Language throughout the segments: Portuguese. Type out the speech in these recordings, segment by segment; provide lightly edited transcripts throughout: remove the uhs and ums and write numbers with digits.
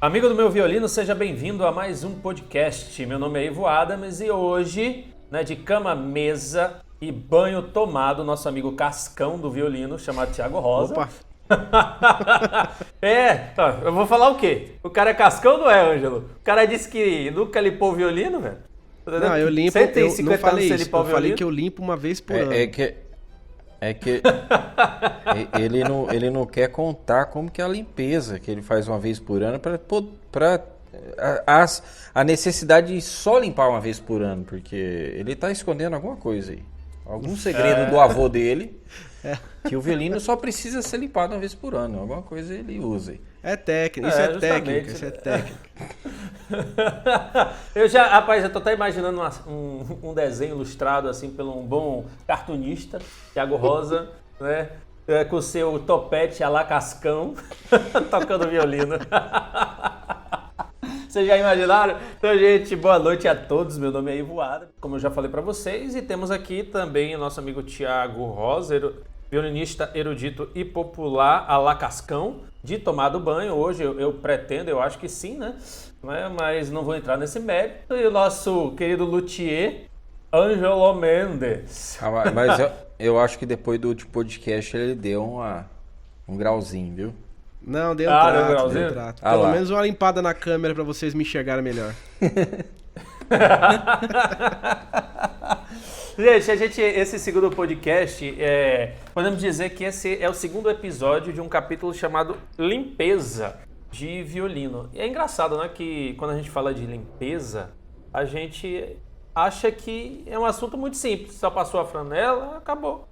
Amigo do meu violino, seja bem-vindo a mais um podcast. Meu nome é Ivo Adams e hoje, de cama, mesa e banho tomado, nosso amigo Cascão do violino, chamado Thiago Rosa. Opa! Eu vou falar o quê? O cara é Cascão, não é, Ângelo? O cara disse que nunca limpou o violino, velho. Não, eu limpo, eu não falei isso, eu falei que eu limpo uma vez por ano. É que ele não quer contar como que é a limpeza que ele faz uma vez por ano para a necessidade de só limpar uma vez por ano, porque ele tá escondendo alguma coisa aí. Algum segredo do avô dele, que o violino só precisa ser limpado uma vez por ano. Alguma coisa ele usa aí. É técnica, isso é técnica, isso é técnica. Rapaz, eu tô até imaginando um desenho ilustrado assim pelo um bom cartunista, Thiago Rosa, né? Com o seu topete a la Cascão, tocando violino. Vocês já imaginaram? Então, gente, boa noite a todos. Meu nome é Ivo Adams, como eu já falei para vocês, e temos aqui também o nosso amigo Thiago Rosa, violinista erudito e popular a la Cascão, de tomado banho. Hoje eu pretendo, eu acho que sim, né? Mas não vou entrar nesse mérito. E o nosso querido luthier, Ângelo Mendes. Mas eu acho que depois do último podcast ele deu um grauzinho, viu? Não, deu trato. Ah, Pelo lá. menos uma limpada na câmera pra vocês me enxergarem melhor. Gente, esse segundo podcast, podemos dizer que esse é o segundo episódio de um capítulo chamado Limpeza de Violino. E é engraçado, né, que quando a gente fala de limpeza, a gente acha que é um assunto muito simples. Só passou a franela, acabou.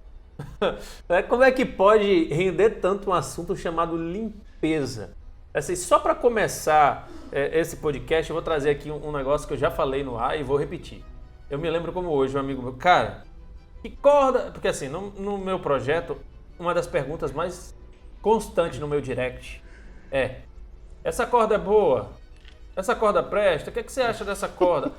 Como é que pode render tanto um assunto chamado limpeza? Assim, só para começar esse podcast, eu vou trazer aqui um negócio que eu já falei no ar e vou repetir. Eu me lembro como hoje, um amigo meu, cara, que corda... Porque assim, no meu projeto, uma das perguntas mais constantes no meu direct é: essa corda é boa? Essa corda presta? O que você acha dessa corda?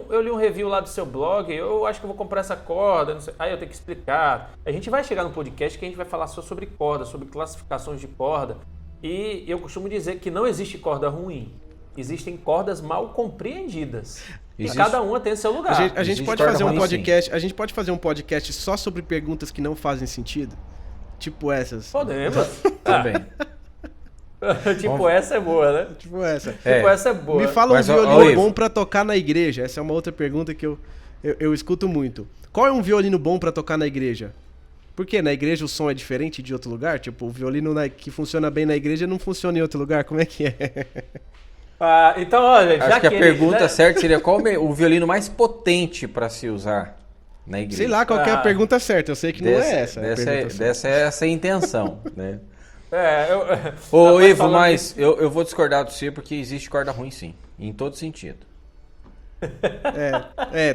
Eu li um review lá do seu blog, eu acho que eu vou comprar essa corda, não sei. Aí eu tenho que explicar. A gente vai chegar no podcast que a gente vai falar só sobre corda, sobre classificações de corda. E eu costumo dizer que não existe corda ruim. Existem cordas mal compreendidas. E cada uma tem seu lugar. A gente pode fazer um podcast, a gente pode fazer um podcast só sobre perguntas que não fazem sentido? Tipo essas. Podemos. Também. Essa é boa, né? Tipo essa. Essa é boa. Me fala um violino bom pra tocar na igreja. Essa é uma outra pergunta que eu escuto muito. Qual é um violino bom pra tocar na igreja? Por quê? Na igreja o som é diferente de outro lugar? Tipo, o violino que funciona bem na igreja não funciona em outro lugar? Como é que é? Então, olha, acho que a pergunta certa seria qual o violino mais potente para se usar na igreja. Sei lá qual que é a pergunta certa. Eu sei que não é essa. Dessa é essa a intenção, né? Ô, Ivo, mas eu vou discordar de você porque existe corda ruim sim, em todo sentido.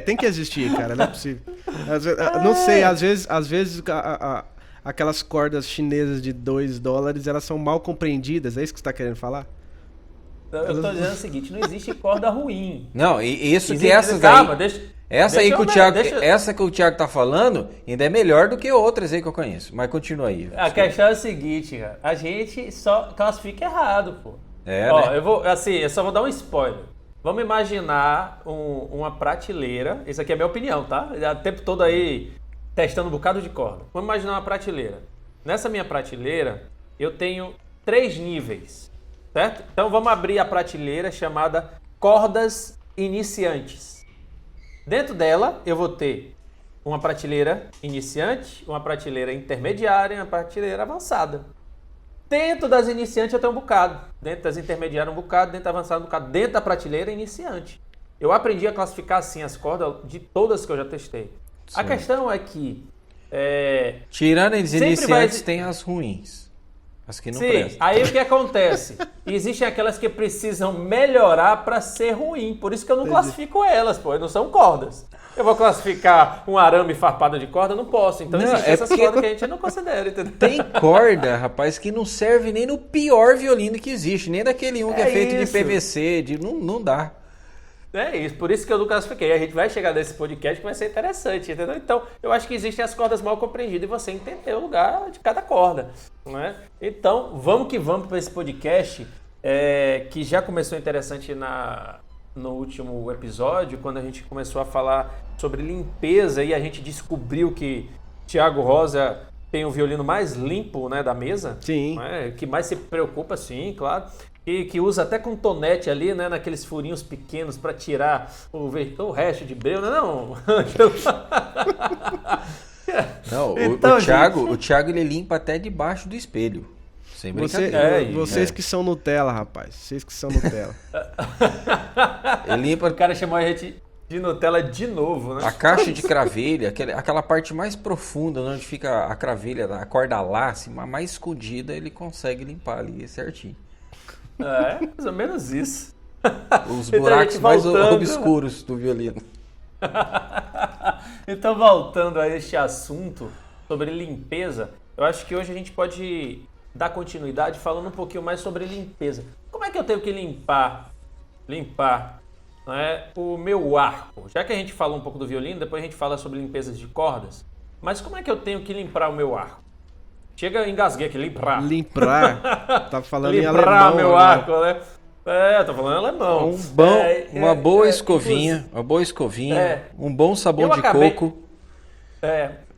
Tem que existir, cara, não é possível. Não sei, às vezes aquelas cordas chinesas de $2, elas são mal compreendidas, é isso que você tá querendo falar? Eu tô dizendo o seguinte, não existe corda ruim. Não, e isso existe, que essas calma, aí... Essa que o Thiago tá falando ainda é melhor do que outras aí que eu conheço. Mas continua aí. A questão é a seguinte, cara. A gente só classifica errado, pô. Né? Eu só vou dar um spoiler. Vamos imaginar uma prateleira. Isso aqui é a minha opinião, tá? O tempo todo aí testando um bocado de corda. Vamos imaginar uma prateleira. Nessa minha prateleira, eu tenho 3 níveis, certo? Então vamos abrir a prateleira chamada cordas iniciantes. Dentro dela, eu vou ter uma prateleira iniciante, uma prateleira intermediária e uma prateleira avançada. Dentro das iniciantes eu tenho um bocado. Dentro das intermediárias um bocado, dentro da avançada um bocado. Dentro da prateleira iniciante. Eu aprendi a classificar assim as cordas de todas que eu já testei. Sim. A questão é que... tirando as iniciantes, tem as ruins. As que não prestam. Aí o que acontece? Existem aquelas que precisam melhorar para ser ruim. Por isso que eu não classifico elas, pô. Não são cordas. Eu vou classificar um arame farpado de corda? Não posso. Então existem essas cordas que a gente não considera, entendeu? Tem corda, rapaz, que não serve nem no pior violino que existe. Nem daquele que é feito de PVC. Não dá. É isso, por isso que eu não classifiquei. A gente vai chegar nesse podcast que vai ser interessante, entendeu? Então, eu acho que existem as cordas mal compreendidas e você entender o lugar de cada corda, não é? Então, vamos que vamos para esse podcast. que já começou interessante no último episódio, quando a gente começou a falar sobre limpeza e a gente descobriu que Thiago Rosa tem o violino mais limpo, né, da mesa. Sim. Né, que mais se preocupa, sim, claro. E que usa até com tonete ali, né, naqueles furinhos pequenos para tirar o resto de breu, não? Não, Então, o Thiago ele limpa até debaixo do espelho. Sem brincadeira. Vocês que são Nutella, rapaz. Vocês que são Nutella. Ele limpa O cara chamou a gente de Nutella de novo, né? a caixa de cravelha, aquela parte mais profunda, onde fica a cravelha, a corda lá, assim, mais escondida, ele consegue limpar ali certinho. Mais ou menos isso. Os Então, buracos gente, mais voltando. obscuros do violino. Então, voltando a este assunto sobre limpeza, eu acho que hoje a gente pode dar continuidade falando um pouquinho mais sobre limpeza. Como é que eu tenho que limpar, né, o meu arco? Já que a gente falou um pouco do violino, depois a gente fala sobre limpezas de cordas, mas como é que eu tenho que limpar o meu arco? Chega, engasguei aqui, limpar. Tá falando em Limpar alemão. meu agora. arco, né? Eu tô falando alemão. Uma boa escovinha, um bom sabão de coco.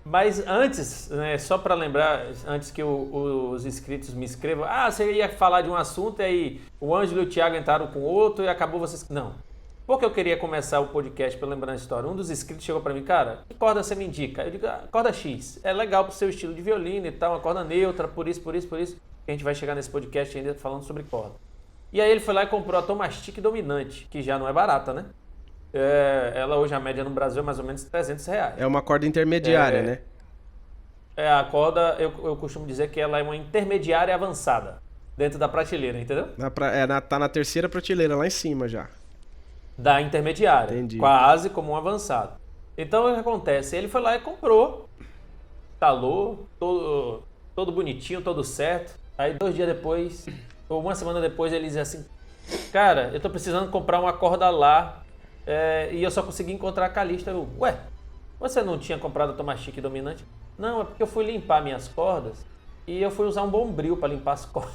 Mas antes, né, só para lembrar, antes que os inscritos me escrevam, você ia falar de um assunto e aí o Ângelo e o Thiago entraram com outro e acabou vocês... Não. Porque eu queria começar o podcast para lembrar a história. Um dos inscritos chegou para mim, cara, que corda você me indica? Eu digo, corda X. É legal pro seu estilo de violino e tal, uma corda neutra, por isso. A gente vai chegar nesse podcast ainda falando sobre corda. E aí ele foi lá e comprou a Tomastic Dominante, que já não é barata, né? Ela hoje, a média no Brasil é mais ou menos R$300. É uma corda intermediária, né? A corda, eu costumo dizer que ela é uma intermediária avançada, dentro da prateleira, entendeu? Tá na terceira prateleira, lá em cima já. Da intermediária, Entendi. quase como um avançado. Então o que acontece? Ele foi lá e comprou, instalou, todo bonitinho, todo certo. Aí 2 dias depois, ou uma semana depois, ele diz assim, cara, eu tô precisando comprar uma corda lá, e eu só consegui encontrar a Calista. Ué, você não tinha comprado a Tomastic Dominante? Não, é porque eu fui limpar minhas cordas e eu fui usar um bombril para limpar as cordas.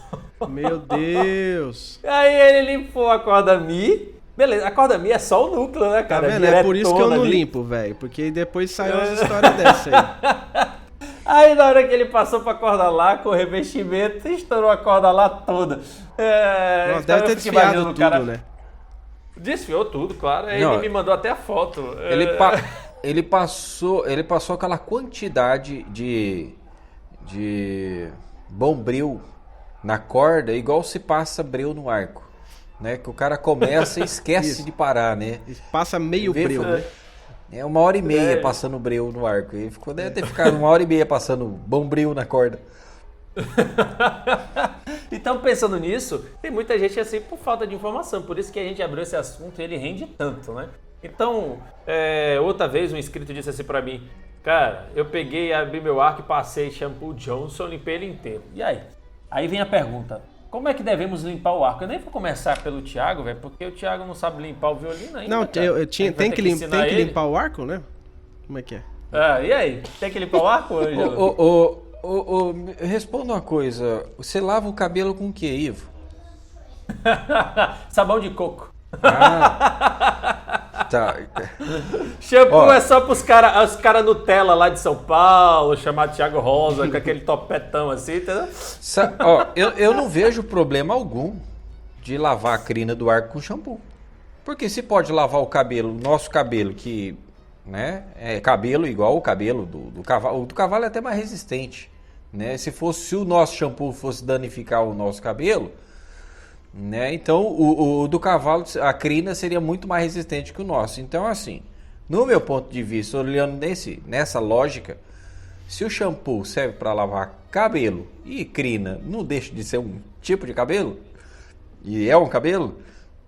Meu Deus! Aí ele limpou a corda Mi. Beleza, a corda Mi é só o núcleo, né, Tá cara? vendo? É por isso que eu não ali. limpo, velho. Porque depois saiu umas histórias dessa aí. Aí na hora que ele passou pra corda lá, com o revestimento, estourou a corda lá toda. Nossa, Então deve eu ter fico desfiado imaginando tudo, o cara... né? Desfiou tudo, claro. Aí Não, ele me mandou até a foto. Ele passou aquela quantidade de bombril na corda, igual se passa breu no arco, né? Que o cara começa e esquece de parar, né? Passa meio breu, né? É 1h30 passando breu no arco. Ele deve ter ficado 1h30 passando bombril na corda. Então, pensando nisso, tem muita gente assim por falta de informação. Por isso que a gente abriu esse assunto e ele rende tanto, né? Então, outra vez um inscrito disse assim pra mim, cara, eu peguei, abri meu arco e passei shampoo Johnson, limpei ele inteiro. E aí? Aí vem a pergunta, como é que devemos limpar o arco? Eu nem vou começar pelo Thiago, velho, porque o Thiago não sabe limpar o violino ainda. Não, tem que ele. limpar o arco, né? Como é que é? E aí? Tem que limpar o arco, Ângelo? Responda uma coisa, você lava o cabelo com o que, Ivo? Sabão de coco. Tá. Shampoo é só pros cara Nutella lá de São Paulo, chamado Thiago Rosa, com aquele topetão assim, entendeu? Eu não vejo problema algum de lavar a crina do arco com shampoo. Porque se pode lavar o cabelo, nosso cabelo, que, né, é cabelo igual o cabelo do cavalo. O do cavalo é até mais resistente, né? Se o nosso shampoo fosse danificar o nosso cabelo, né? Então o do cavalo, a crina seria muito mais resistente que o nosso. Então, assim, no meu ponto de vista, olhando nessa lógica, se o shampoo serve para lavar cabelo e crina não deixa de ser um tipo de cabelo, e é um cabelo,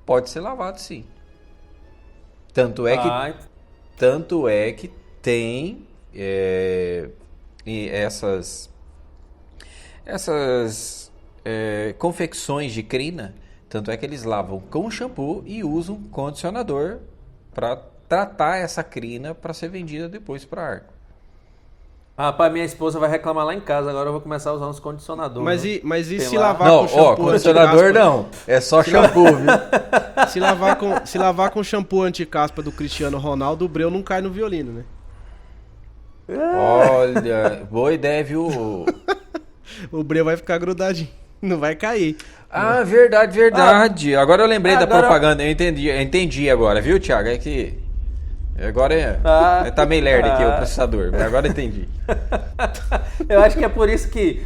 pode ser lavado sim. Tanto é que tem essas confecções de crina, tanto é que eles lavam com shampoo e usam condicionador para tratar essa crina para ser vendida depois para arco. Rapaz, minha esposa vai reclamar lá em casa, agora eu vou começar a usar uns condicionadores. Mas e Sei se lá. lavar Não, com shampoo condicionador anti-caspa? não. É só shampoo, viu? Se lavar com shampoo anti-caspa do Cristiano Ronaldo, o breu não cai no violino, né? Olha, boa ideia, viu? O breu vai ficar grudadinho, não vai cair. Ah, verdade. Agora eu lembrei da Agora- propaganda, eu entendi agora, viu, Thiago? É que agora tá meio lerdo aqui o processador, mas agora eu entendi. Eu acho que é por isso que...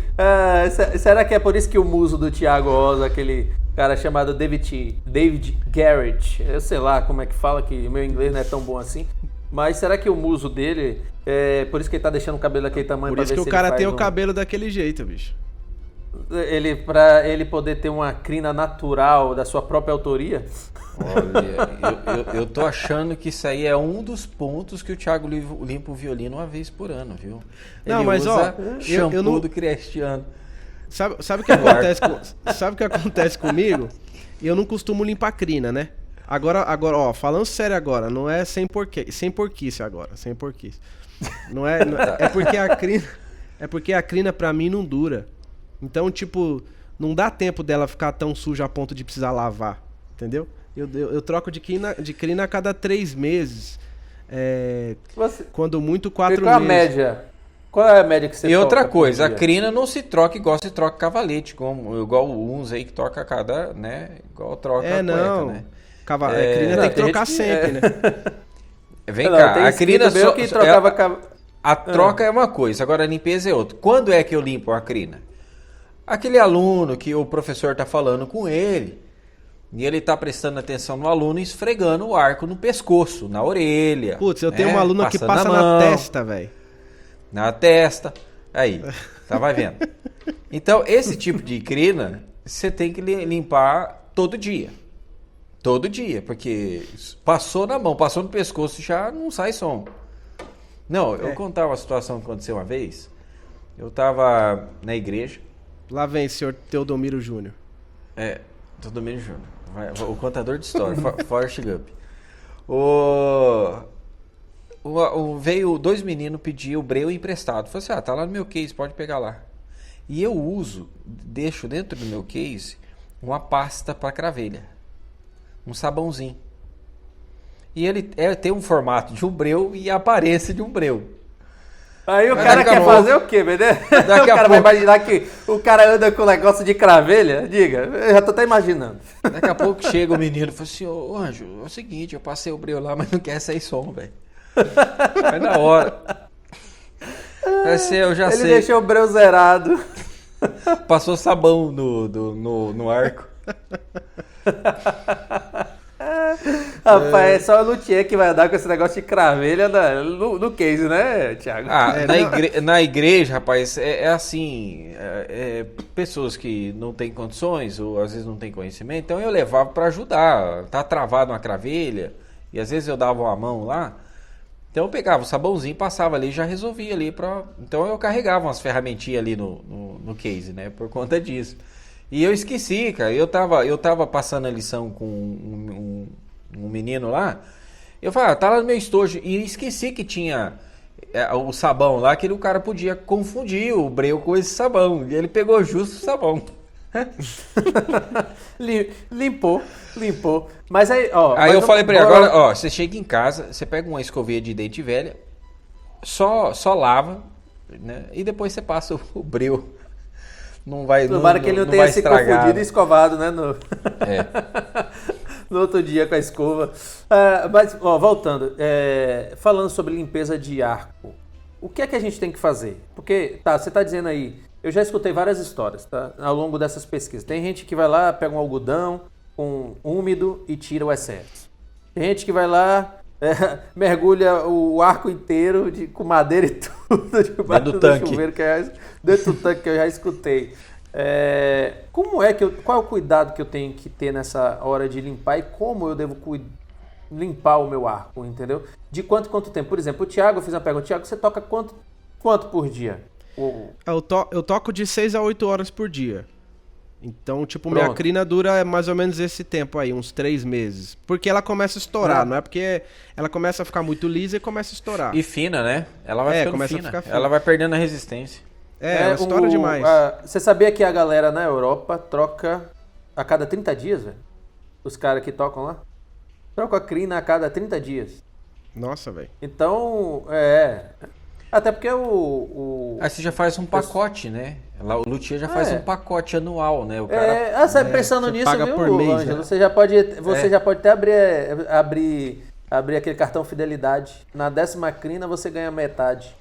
será que é por isso que o muso do Thiago Oza, aquele cara chamado David Garrett, eu sei lá como é que fala, que o meu inglês não é tão bom assim, mas será que o muso dele, por isso que ele tá deixando o cabelo daquele tamanho? Por isso que o cara tem o cabelo daquele jeito, bicho. Pra ele poder ter uma crina natural da sua própria autoria? Olha, eu tô achando que isso aí é um dos pontos que o Thiago limpa o violino uma vez por ano, viu? Não, Ele mas, usa ó, shampoo eu não- do Cristiano. Sabe o que acontece sabe o que acontece comigo? Eu não costumo limpar crina, né? Agora, ó, falando sério agora, não é sem porquice agora, sem porquice. É porque a crina pra mim não dura. Então, tipo, não dá tempo dela ficar tão suja a ponto de precisar lavar, entendeu? Eu troco de crina a cada 3 meses. Quando muito 4 Qual a meses. média? Qual é a média que você E outra toca por coisa, a dia? crina não se troca igual se troca cavalete, igual uns aí que troca cada, né? Igual troca a cueca, Não. né? Crina Não, tem que tem trocar gente que- sempre, né? Vem Não, cá, tem a escrito crina meu que trocava... a troca é uma coisa, agora a limpeza é outra. Quando é que eu limpo a crina? Aquele aluno que o professor está falando com ele, e ele está prestando atenção no aluno e esfregando o arco no pescoço, na orelha. Putz, eu tenho né? uma aluna que Passando passa a na mão, testa, velho. na testa. Aí, tá vai vendo. Então, esse tipo de crina, você tem que limpar todo dia. Todo dia, porque passou na mão, passou no pescoço, já não sai som. Não, eu vou contar uma situação que aconteceu uma vez. Eu tava na igreja. Lá vem, senhor Teodomiro Júnior. Teodomiro Júnior. O contador de história, Forrest Gump. Veio 2 meninos pedir o breu emprestado. Falei assim, tá lá no meu case, pode pegar lá. E eu deixo dentro do meu case uma pasta para cravelha. Um sabãozinho. E ele tem um formato de um breu e a aparência de um breu. Aí o Mas cara daqui a quer pouco- fazer o quê, beleza? O Daqui a cara vai pouco- imaginar que o cara anda com um negócio de cravelha? Diga, eu já tô até imaginando. Daqui a pouco chega o menino e fala assim, ô Anjo, é o seguinte, eu passei o breu lá, mas não quer sair som, velho. Vai na hora. Eu já Ele sei. deixou o breu zerado. Passou sabão no arco. Rapaz, é só o luthier que vai andar com esse negócio de cravelha no case, né, Thiago? Na igreja, rapaz, é assim, pessoas que não têm condições ou às vezes não têm conhecimento, então eu levava para ajudar, tá travado uma cravelha e às vezes eu dava uma mão lá, então eu pegava o sabãozinho, passava ali e já resolvia ali, então eu carregava umas ferramentinhas ali no case, né, por conta disso. E eu esqueci, cara, eu tava passando a lição com um menino lá, eu falei, tá lá no meu estojo, e esqueci que tinha o sabão lá, que o cara podia confundir o breu com esse sabão, e ele pegou justo o sabão. Limpou. Mas aí, ó... Aí mas eu não- falei pra ele, agora, ó, você chega em casa, você pega uma escovinha de dente velha, só lava, né, e depois você passa o breu. Não vai Tomara que ele não tenha vai se estragar, confundido e né? escovado, né? No outro dia com a escova. Mas, ó, voltando, falando sobre limpeza de arco, o que é que a gente tem que fazer? Porque, você tá dizendo aí, eu já escutei várias histórias, tá? Ao longo dessas pesquisas. Tem gente que vai lá, pega um algodão úmido e tira o excesso. Tem gente que vai lá, mergulha o arco inteiro com madeira e tudo debaixo do do tanque. chuveiro, dentro do tanque que eu já escutei. Qual é o cuidado que eu tenho que ter nessa hora de limpar e como eu devo limpar o meu arco, entendeu? De quanto tempo? Por exemplo, o Thiago, eu fiz uma pergunta. Thiago, você toca quanto por dia? Eu toco de 6 a 8 horas por dia. Então, tipo, minha Pronto. crina dura mais ou menos esse tempo aí, uns 3 meses. Porque ela começa a estourar, não é porque ela começa a ficar muito lisa e começa a estourar. E fina, né? Ela vai ficando começa a fina. ficar fina. Ela vai perdendo a resistência. Ela estoura demais. Você sabia que a galera na Europa troca a cada 30 dias, velho? Os caras que tocam lá? Trocam a crina a cada 30 dias. Nossa, velho. Então, até porque Aí você já faz um pacote, né? Lá o luthier já faz um pacote anual, né? O cara... você pensando você nisso, paga viu, por mês, Ângelo? né? Você já pode até abrir aquele cartão fidelidade. Na 10ª crina você ganha metade.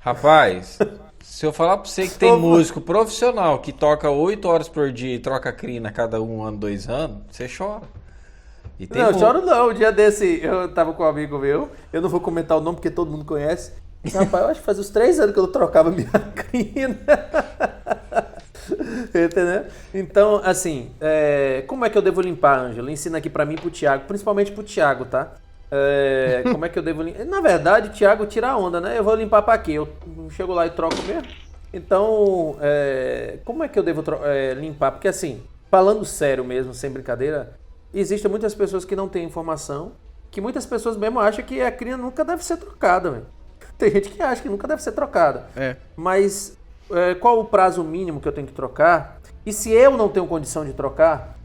Rapaz, se eu falar pra você que tem músico profissional que toca 8 horas por dia e troca crina a cada 1 ano, 2 anos, você chora. E tem Não, choro não. Um dia desse, eu tava com um amigo meu, eu não vou comentar o nome porque todo mundo conhece. Rapaz, eu acho que faz uns 3 anos que eu não trocava minha crina. Entendeu? Então, assim, como é que eu devo limpar, Ângelo? Ensina aqui pra mim e pro Thiago, principalmente pro Thiago, tá? Como é que eu devo limpar? Na verdade, Thiago tira a onda, né? Eu vou limpar pra quê? Eu chego lá e troco mesmo. Então, como é que eu devo limpar? Porque assim, falando sério mesmo, sem brincadeira, existem muitas pessoas que não têm informação, que muitas pessoas mesmo acham que a crina nunca deve ser trocada, velho. Tem gente que acha que nunca deve ser trocada. Mas qual o prazo mínimo que eu tenho que trocar? E se eu não tenho condição de trocar,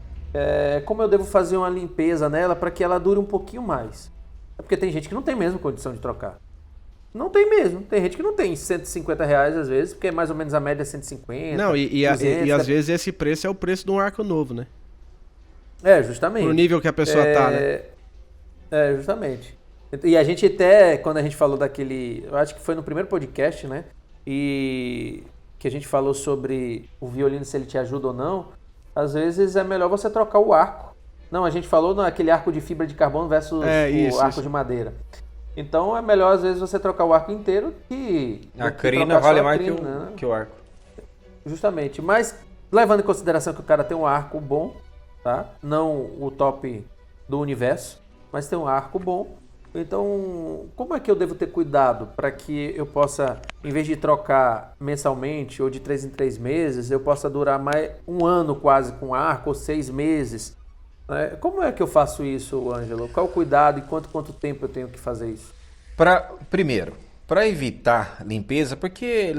como eu devo fazer uma limpeza nela para que ela dure um pouquinho mais? É porque tem gente que não tem mesmo condição de trocar. Não tem mesmo. Tem gente que não tem R$150 às vezes, porque mais ou menos a média é 150. Não, e 200, às vezes esse preço é o preço de um arco novo, né? Justamente. Pro nível que a pessoa tá, né? Justamente. E a gente até, quando a gente falou daquele... Eu acho que foi no primeiro podcast, né? E que a gente falou sobre o violino, se ele te ajuda ou não. Às vezes é melhor você trocar o arco. Não, a gente falou naquele arco de fibra de carbono versus o arco de madeira. Então é melhor às vezes você trocar o arco inteiro que... A crina vale mais crina, que o arco. Justamente. Mas levando em consideração que o cara tem um arco bom, tá? Não o top do universo, mas tem um arco bom. Então, como é que eu devo ter cuidado para que eu possa, em vez de trocar mensalmente ou de 3 em 3 meses, eu possa durar mais 1 ano quase com arco ou 6 meses? Como é que eu faço isso, Ângelo? Qual o cuidado e quanto tempo eu tenho que fazer isso? Primeiro, para evitar limpeza, porque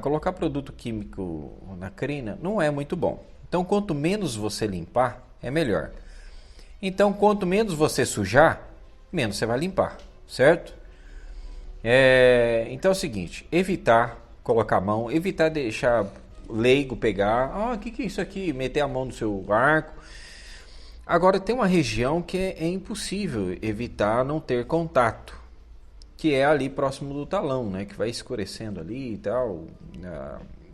colocar produto químico na crina não é muito bom. Então, quanto menos você limpar, é melhor. Então, quanto menos você sujar, menos você vai limpar, certo? Então é o seguinte, evitar colocar a mão, evitar deixar leigo pegar, o que é isso aqui? Meter a mão no seu arco. Agora tem uma região que é impossível evitar não ter contato, que é ali próximo do talão, né? Que vai escurecendo ali e tal,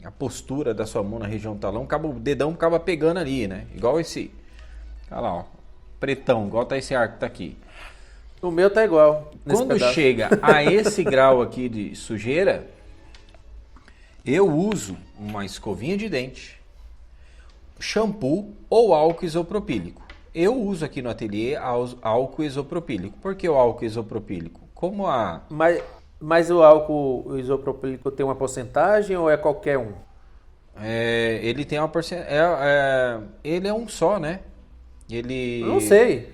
a postura da sua mão na região do talão, o dedão acaba pegando ali, né? Igual esse, olha lá, ó, pretão, igual tá esse arco que tá aqui. O meu tá igual. Quando chega a esse grau aqui de sujeira, eu uso uma escovinha de dente, shampoo ou álcool isopropílico. Eu uso aqui no ateliê álcool isopropílico. Por que o álcool isopropílico? Mas o álcool isopropílico tem uma porcentagem ou é qualquer um? Ele tem uma porcentagem. Ele é um só, né? Eu não sei.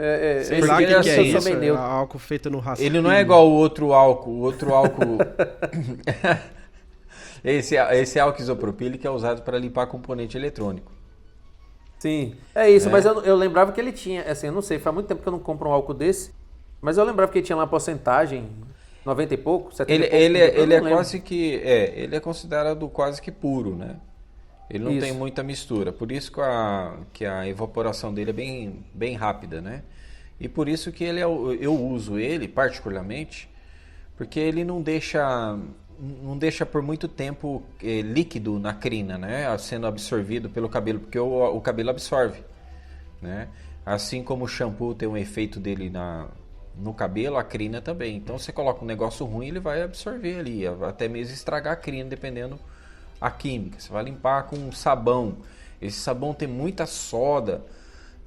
Sei lá o que é eu isso. É álcool feito no raspinho. Ele não é igual o outro álcool. O outro álcool. esse álcool isopropílico é usado para limpar componente eletrônico. Sim, é isso, mas eu lembrava que ele tinha, assim, eu não sei, faz muito tempo que eu não compro um álcool desse, mas eu lembrava que ele tinha lá uma porcentagem, 90 e pouco, 70 e pouco. Ele é quase que, ele é considerado quase que puro, né? Ele não tem muita mistura, por isso que a evaporação dele é bem, bem rápida, né? E por isso que eu uso ele particularmente, porque ele não deixa por muito tempo líquido na crina, né? Sendo absorvido pelo cabelo, porque o cabelo absorve, né? Assim como o shampoo tem um efeito dele no cabelo, a crina também. Então você coloca um negócio ruim, ele vai absorver ali, até mesmo estragar a crina, dependendo a química. Você vai limpar com sabão. Esse sabão tem muita soda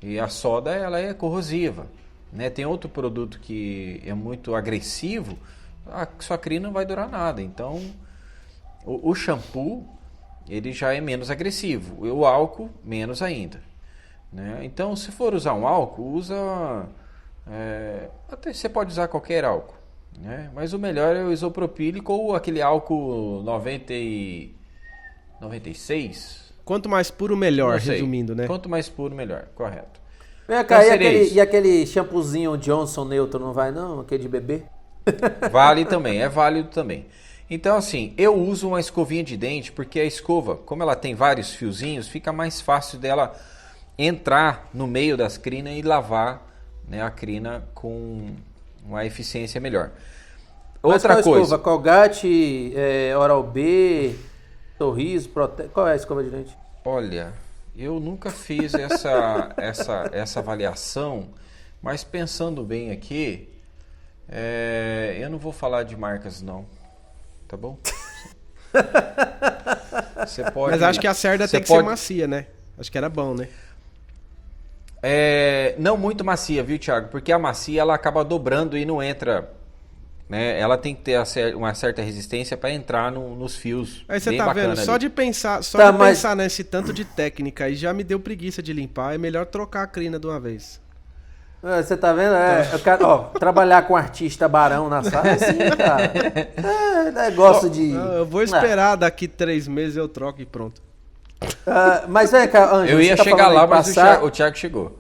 e a soda ela é corrosiva, né? Tem outro produto que é muito agressivo, a sua crina não vai durar nada. Então o shampoo ele já é menos agressivo. E o álcool, menos ainda. Né? Então, se for usar um álcool, usa... até você pode usar qualquer álcool. Né? Mas o melhor é o isopropílico ou aquele álcool 96. Quanto mais puro, melhor, Não sei. resumindo, né? Quanto mais puro, melhor. Correto. Vem cá, Então, e aquele shampoozinho Johnson neutro não vai não? Aquele de bebê? Vale também, é válido também. Então, assim, eu uso uma escovinha de dente porque a escova, como ela tem vários fiozinhos, fica mais fácil dela entrar no meio das crinas e lavar, né, a crina com uma eficiência melhor. Outra Mas qual coisa. escova? Colgate, Oral-B, Sorriso, qual é a escova de dente? Olha, eu nunca fiz essa avaliação, mas pensando bem aqui, eu não vou falar de marcas não, tá bom? Você pode, Mas acho que a cerda tem que ser macia, né? Acho que era bom, né? Não muito macia, viu, Thiago? Porque a macia ela acaba dobrando e não entra, né? Ela tem que ter uma certa resistência para entrar nos fios. Aí você bem tá vendo, bacana só ali. de pensar Mas- nesse tanto de técnica aí já me deu preguiça de limpar, é melhor trocar a crina de uma vez. Você tá vendo? Eu quero, trabalhar com artista barão na sala é assim, cara. Negócio de... Eu vou esperar, daqui 3 meses eu troco e pronto. Mas vem cá, Ângelo, Eu ia você tá chegar falando lá, em mas passar, o Thiago chegou.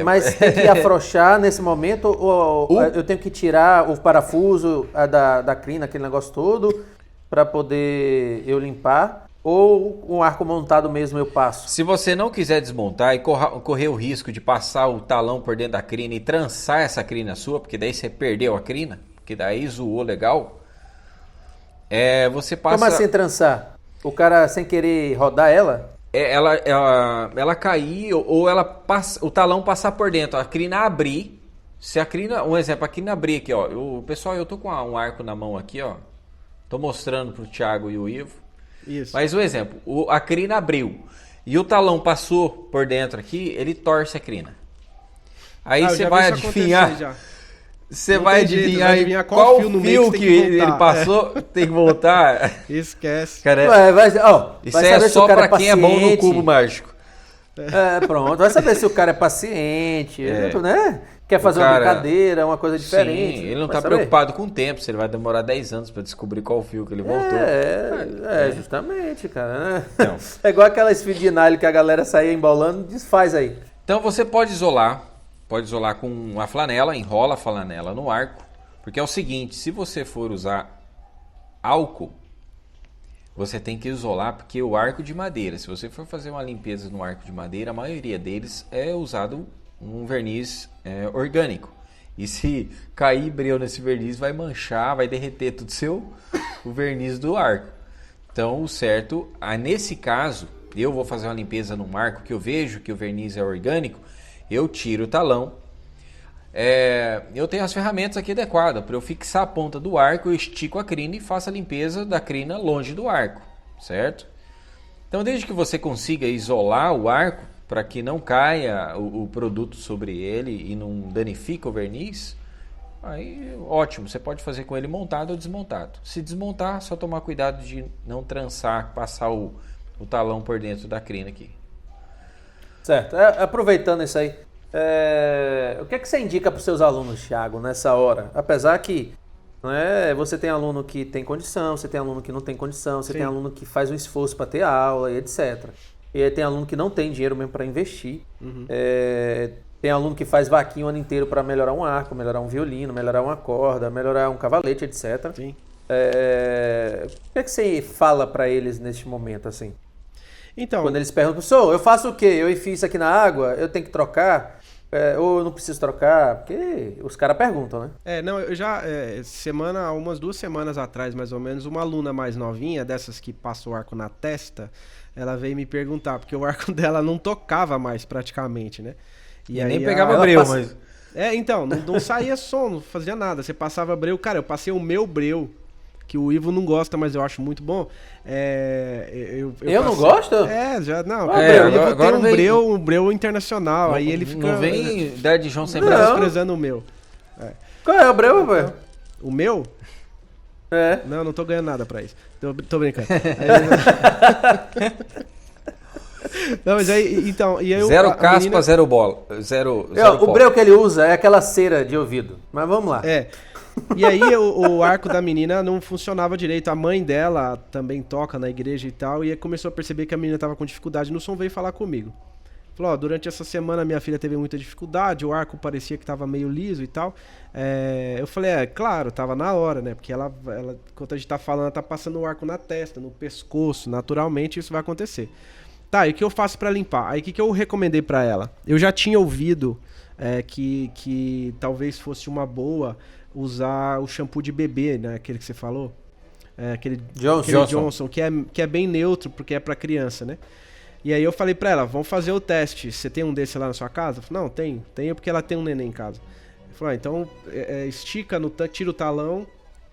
mas tem que afrouxar nesse momento ou eu tenho que tirar o parafuso da crina, aquele negócio todo, para poder eu limpar? Ou um arco montado mesmo eu passo? Se você não quiser desmontar e correr o risco de passar o talão por dentro da crina e trançar essa crina sua, porque daí você perdeu a crina, porque daí zoou legal, você passa... Como assim trançar? O cara sem querer rodar ela? Ela cair ou ela o talão passar por dentro, a crina abrir. Se a crina, um exemplo, a crina abrir aqui, ó. Pessoal, eu tô com um arco na mão aqui, ó. Tô mostrando pro Thiago e o Ivo. Isso. Mas um exemplo, a crina abriu e o talão passou por dentro aqui, ele torce a crina. Aí eu você já vi vai isso adivinhar. acontecer já. Você Não vai tem jeito, adivinhar, vai adivinhar qual qual fio no meio fio que que, tem que ele voltar. passou, tem que voltar. Esquece. Cara, isso vai é saber se só o cara pra quem é bom no paciente. cubo mágico. Pronto. Vai saber se o cara é paciente, né? Quer fazer uma cara- brincadeira, uma coisa diferente. Sim, ele não Vai tá saber. preocupado com o tempo, se ele vai demorar 10 anos pra descobrir qual fio que ele voltou. Justamente, cara. Né? Então. É igual aquelas fios de nylon que a galera saía embolando, desfaz aí. Então você pode isolar com uma flanela, enrola a flanela no arco, porque é o seguinte, se você for usar álcool, você tem que isolar, porque o arco de madeira, se você for fazer uma limpeza no arco de madeira, a maioria deles é usado um verniz orgânico. E se cair breu nesse verniz, vai manchar, vai derreter tudo o verniz do arco. Então, o certo, nesse caso, eu vou fazer uma limpeza num arco que eu vejo que o verniz é orgânico, eu tiro o talão. Eu tenho as ferramentas aqui adequadas para eu fixar a ponta do arco, eu estico a crina e faço a limpeza da crina longe do arco, certo? Então, desde que você consiga isolar o arco para que não caia o produto sobre ele e não danifique o verniz, aí ótimo, você pode fazer com ele montado ou desmontado. Se desmontar, só tomar cuidado de não trançar, passar o talão por dentro da crina aqui. Certo. Aproveitando isso aí, o que é que você indica para os seus alunos, Thiago, nessa hora? Apesar que você tem aluno que tem condição, você tem aluno que não tem condição, você Sim. tem aluno que faz um esforço para ter aula e etc. E aí tem aluno que não tem dinheiro mesmo para investir. Tem aluno que faz vaquinha o ano inteiro para melhorar um arco, melhorar um violino, melhorar uma corda, melhorar um cavalete, etc. Sim. O que é que você fala para eles neste momento, assim? Então, Quando eles perguntam, professor, eu faço o quê? Eu enfio isso aqui na água? Eu tenho que trocar? Ou eu não preciso trocar? Porque os caras perguntam, né? não, eu já, umas 2 semanas atrás, mais ou menos, uma aluna mais novinha, dessas que passa o arco na testa, ela veio me perguntar, porque o arco dela não tocava mais praticamente, né? E aí nem pegava ela breu, passa- mas... Então, não saía som, não fazia nada. Você passava breu. Cara, eu passei o meu breu, que o Ivo não gosta, mas eu acho muito bom. Eu não gosto? Já, não. Ah, o breu, Ivo agora tem vem- um breu internacional, aí ele fica Não vem dar de João sem Não. braço. desprezando o meu. Qual é o breu, velho? O meu? Não tô ganhando nada pra isso. Tô brincando. Não, mas aí, então... E aí, Zero caspa, menina... zero bola. Zero O breu que ele usa é aquela cera de ouvido. Mas vamos lá. E aí o arco da menina não funcionava direito. A mãe dela também toca na igreja e tal. E começou a perceber que a menina tava com dificuldade no som, veio falar comigo. Falou, durante essa semana minha filha teve muita dificuldade, o arco parecia que tava meio liso e tal. Eu falei, claro, tava na hora, né? Porque ela, enquanto a gente tá falando, ela tá passando o arco na testa, no pescoço. Naturalmente isso vai acontecer. Tá, e o que eu faço pra limpar? Aí o que eu recomendei pra ela? Eu já tinha ouvido que talvez fosse uma boa usar o shampoo de bebê, né? Aquele que você falou. Aquele Johnson, que é bem neutro, porque é pra criança, né? E aí eu falei pra ela, vamos fazer o teste. Você tem um desse lá na sua casa? Eu falei, não, tenho porque ela tem um neném em casa. Eu falei, então estica no tanque, tira o talão,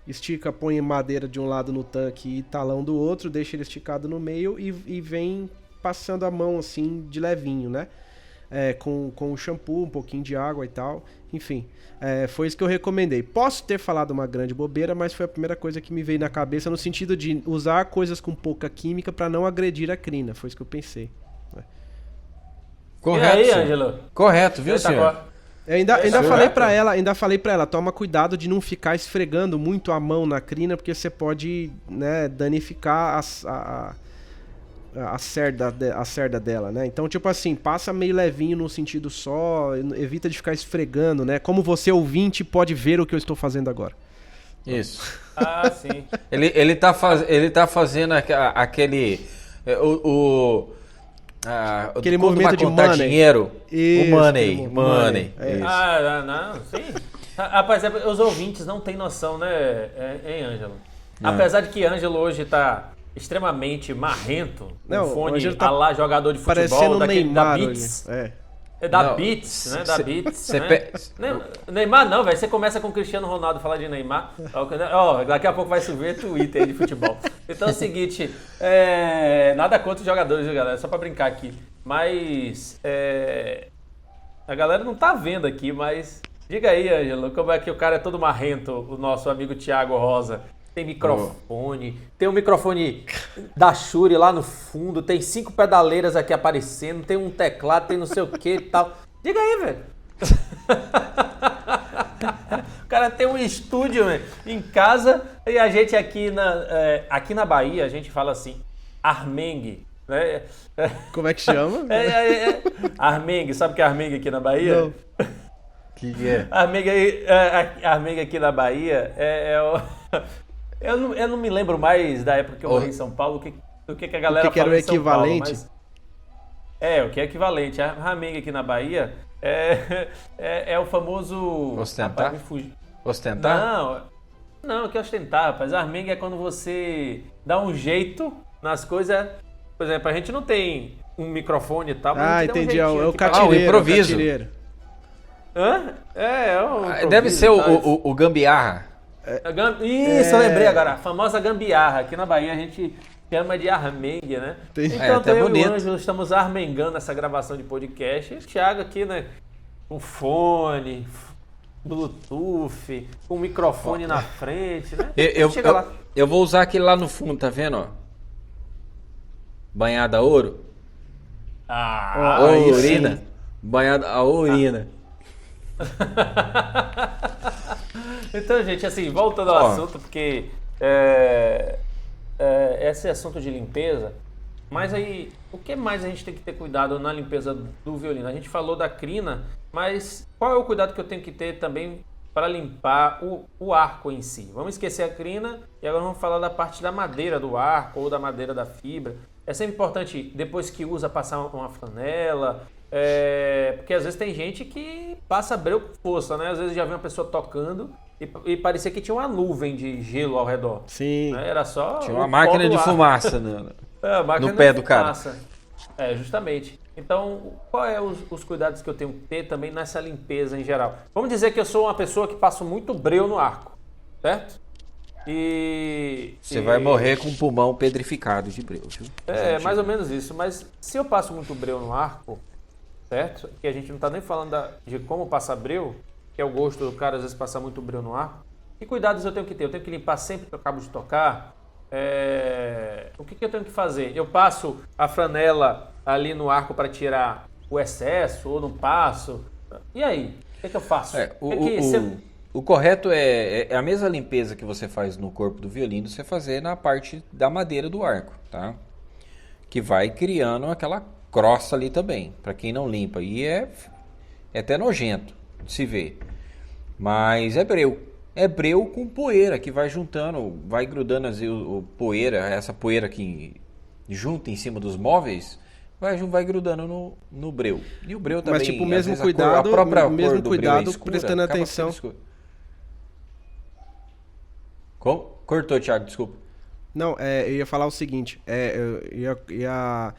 estica, põe madeira de um lado no tanque e talão do outro, deixa ele esticado no meio e vem passando a mão assim, de levinho, né? Com o shampoo, um pouquinho de água e tal. Enfim, foi isso que eu recomendei. Posso ter falado uma grande bobeira, mas foi a primeira coisa que me veio na cabeça no sentido de usar coisas com pouca química para não agredir a crina. Foi isso que eu pensei. Correto. E aí, Ângelo? Correto, viu, senhor? Eu ainda falei pra ela, toma cuidado de não ficar esfregando muito a mão na crina, porque você pode, né, danificar a cerda dela, né? Então, tipo assim, passa meio levinho num sentido só, evita de ficar esfregando, né? Como você ouvinte pode ver o que eu estou fazendo agora. Isso. Ah, sim. Ele tá fazendo aquele... aquele quando movimento vai de contar money. dinheiro. Isso, O money. Isso. Não, sim. Rapaz, os ouvintes não têm noção, né, hein, Ângelo? Apesar de que Ângelo hoje tá extremamente marrento, Não, um fone tá lá jogador de futebol, parecendo daquele Neymar da Beats. hoje. Da Não, Beats, né? Da Beats, cê né? Neymar não, velho. Você começa com o Cristiano Ronaldo falar de Neymar. Daqui a pouco vai subir Twitter aí de futebol. Então é o seguinte, nada contra os jogadores, viu, galera? Só pra brincar aqui. Mas a galera não tá vendo aqui, mas diga aí, Ângelo, como é que o cara é todo marrento, o nosso amigo Thiago Rosa. Tem microfone, tem um microfone da Shure lá no fundo, tem 5 pedaleiras aqui aparecendo, tem um teclado, tem não sei o que e tal. Diga aí, velho. O cara tem um estúdio, velho, em casa e a gente aqui na Bahia, a gente fala assim, armengue. Né? Como é que chama? Armengue, sabe o que é armengue aqui na Bahia? Não. Que é? Armengue aqui na Bahia Eu não me lembro mais da época que eu morei em São Paulo, o que a galera que era fala o em São equivalente? Paulo, mas... o que é equivalente. A ramenga aqui na Bahia é o famoso... Ostentar? Rapaz, Ostentar? Não, que ostentar, rapaz. A ramenga é quando você dá um jeito nas coisas. Por exemplo, a gente não tem um microfone e tal, mas a gente entendi. dá um É o jeitinho aqui catireiro. o improviso. Hã? Deve ser o gambiarra. Isso, eu lembrei agora. A famosa gambiarra. Aqui na Bahia a gente chama de armengue, né? Então até eu e bonito. o Ângelo estamos armengando essa gravação de podcast. E o Thiago aqui, né? Com fone, Bluetooth, com o microfone na frente, né? Chega lá. Eu vou usar aquele lá no fundo, tá vendo? Ó? Banhada a ouro. Ah, urina. Banhada a urina. Então, gente, assim, voltando ao assunto, porque esse assunto de limpeza, mas aí, o que mais a gente tem que ter cuidado na limpeza do violino? A gente falou da crina, mas qual é o cuidado que eu tenho que ter também para limpar o arco em si? Vamos esquecer a crina e agora vamos falar da parte da madeira do arco ou da madeira da fibra. É sempre importante, depois que usa, passar uma flanela, porque às vezes tem gente que passa breu com força, né? Às vezes já vê uma pessoa tocando e parecia que tinha uma nuvem de gelo ao redor. Sim. Né? Era só Tinha uma máquina de fumaça no pé do cara. Justamente. Então, qual é os cuidados que eu tenho que ter também nessa limpeza em geral? Vamos dizer que eu sou uma pessoa que passo muito breu no arco, certo? Você vai morrer com o pulmão pedrificado de breu, viu? Mais ou menos isso. Mas se eu passo muito breu no arco, certo? Que a gente não tá nem falando de como passar breu, que é o gosto do cara às vezes passar muito breu no arco. Que cuidados eu tenho que ter? Eu tenho que limpar sempre que eu acabo de tocar? O que eu tenho que fazer? Eu passo a franela ali no arco para tirar o excesso ou não passo? E aí? O que eu faço? O correto é a mesma limpeza que você faz no corpo do violino, você fazer na parte da madeira do arco, tá? Que vai criando aquela crosta ali também, para quem não limpa. E é até nojento de se ver. Mas é breu. É breu com poeira, que vai juntando, vai grudando essa poeira que junta em cima dos móveis, vai grudando no breu. E o breu também, mas tipo, o mesmo cuidado, prestando atenção. Cortou, Thiago, desculpa. Não, eu ia falar o seguinte, eu ia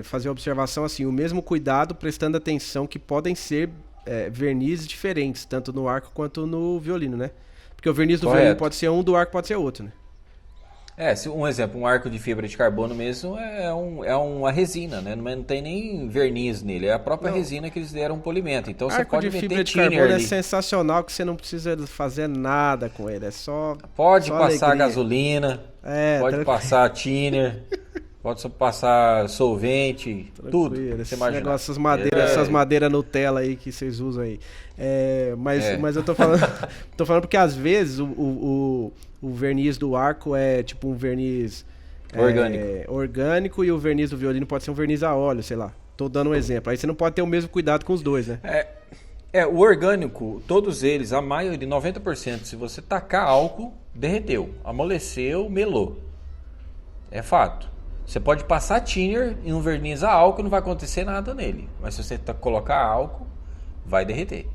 fazer a observação assim, o mesmo cuidado prestando atenção que podem ser vernizes diferentes, tanto no arco quanto no violino, né? Porque o verniz do violino pode ser um, do arco pode ser outro, né? Um exemplo, um arco de fibra de carbono mesmo é uma resina, né? Não tem nem verniz nele, é a própria resina que eles deram um polimento. Então você pode meter fibra de carbono é sensacional, que você não precisa fazer nada com ele, é só pode só passar alegria. Gasolina, pode passar thinner, pode passar solvente, tudo. Você imagina. Essas madeiras Nutella aí que vocês usam aí. Mas eu tô falando porque às vezes o verniz do arco é tipo um verniz orgânico e o verniz do violino pode ser um verniz a óleo, sei lá. Tô dando um exemplo. Aí você não pode ter o mesmo cuidado com os dois, né? O orgânico, todos eles, a maioria, 90%, se você tacar álcool, derreteu, amoleceu, melou. É fato. Você pode passar thinner em um verniz a álcool e não vai acontecer nada nele. Mas se você colocar álcool, vai derreter.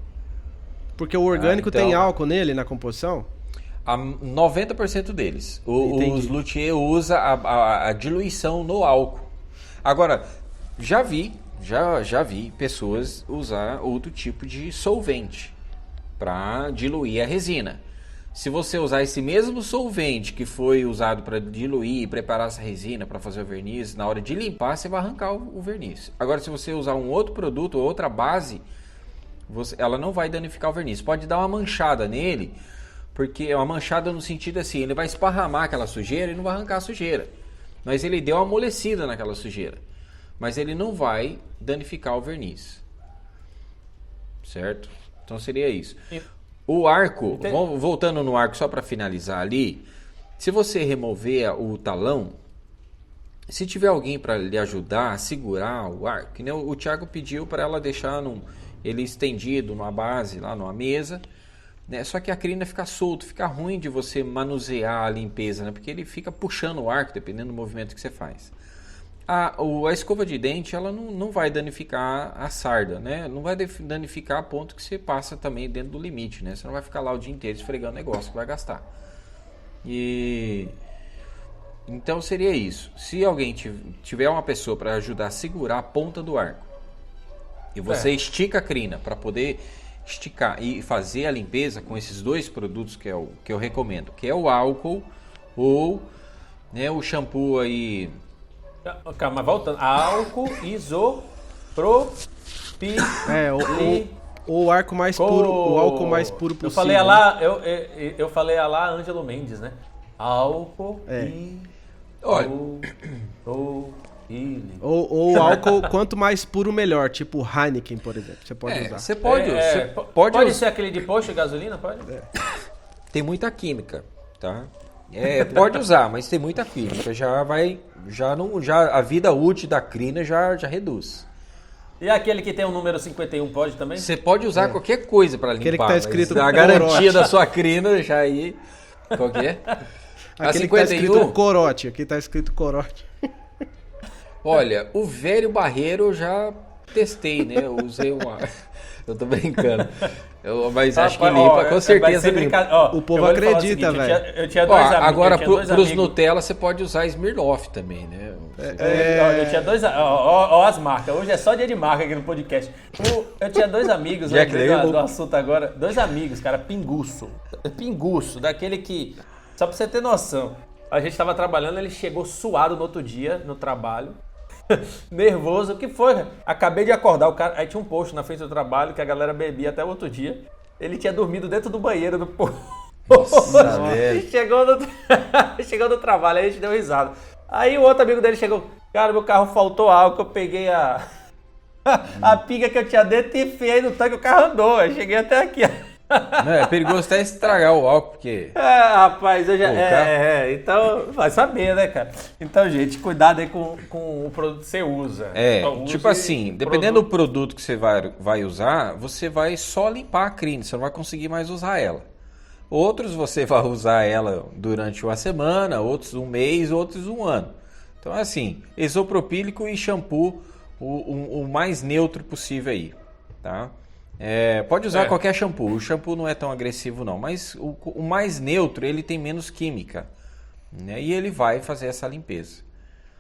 Porque o orgânico tem álcool nele na composição? 90% deles. Os luthier usa a diluição no álcool. Agora, já vi pessoas usar outro tipo de solvente para diluir a resina. Se você usar esse mesmo solvente que foi usado para diluir e preparar essa resina para fazer o verniz, na hora de limpar você vai arrancar o verniz. Agora, se você usar um outro produto ou outra base, ela não vai danificar o verniz. Pode dar uma manchada nele, porque é uma manchada no sentido assim, ele vai esparramar aquela sujeira e não vai arrancar a sujeira. Mas ele deu uma amolecida naquela sujeira. Mas ele não vai danificar o verniz. Certo? Então seria isso. O arco, voltando no arco só para finalizar ali, se você remover o talão, se tiver alguém para lhe ajudar a segurar o arco, né? O Thiago pediu para ela deixar ele estendido numa base, lá numa mesa, né? Só que a crina fica solto, fica ruim de você manusear a limpeza, né? Porque ele fica puxando o arco, dependendo do movimento que você faz. A escova de dente, ela não vai danificar a sarda, né? Não vai danificar a ponto que você passa também dentro do limite, né? Você não vai ficar lá o dia inteiro esfregando negócio que vai gastar. Então seria isso. Se alguém tiver uma pessoa para ajudar a segurar a ponta do arco e você estica a crina para poder esticar e fazer a limpeza com esses dois produtos que eu recomendo, que é o álcool ou, né, o shampoo aí. Calma, voltando. Álcool, isopropil. O arco mais puro, o álcool mais puro possível. Eu falei a lá Ângelo Mendes, né? Álcool ou álcool, quanto mais puro melhor, tipo Heineken, por exemplo. Você pode usar. Você pode. Pode ser aquele de posto de gasolina, pode? Tem muita química, tá? Pode usar, mas tem muita química. A vida útil da crina já reduz. E aquele que tem o número 51 pode também? Você pode usar qualquer coisa para limpar. Aquele que tá escrito a garantia da sua crina já aí. Qual que é? Aquele 51? Que tá escrito corote. Aqui tá escrito corote. Olha, o velho barreiro eu já testei, né? Eu usei uma. Eu tô brincando. Mas acho que limpa, com certeza limpa. O povo acredita, velho. Eu tinha dois amigos. Agora, pros Nutella, você pode usar Smirnoff também, né? Eu tinha dois... Ó as marcas. Hoje é só dia de marca aqui no podcast. Eu tinha dois amigos, do assunto agora. Dois amigos, cara, pinguço. Pinguço, daquele que... Só pra você ter noção. A gente tava trabalhando, ele chegou suado no outro dia, no trabalho. Nervoso, o que foi? Cara? Acabei de acordar, o cara, aí tinha um posto na frente do trabalho que a galera bebia até o outro dia. Ele tinha dormido dentro do banheiro do posto. Nossa, velho. E chegou no trabalho, aí a gente deu risada. Aí o outro amigo dele chegou, cara, meu carro faltou álcool, eu peguei a pinga que eu tinha dentro e enfiei no tanque, o carro andou. Eu cheguei até aqui. Não, é perigoso até estragar o álcool, porque... Rapaz, eu já... Pô, então, vai saber, né, cara? Então, gente, cuidado aí com o produto que você usa. Então, tipo assim, dependendo do produto que você vai usar, você vai só limpar a crina, você não vai conseguir mais usar ela. Outros você vai usar ela durante uma semana, outros um mês, outros um ano. Então, assim, isopropílico e shampoo, o mais neutro possível aí, tá? Pode usar qualquer shampoo, o shampoo não é tão agressivo não, mas o mais neutro, ele tem menos química, né? E ele vai fazer essa limpeza.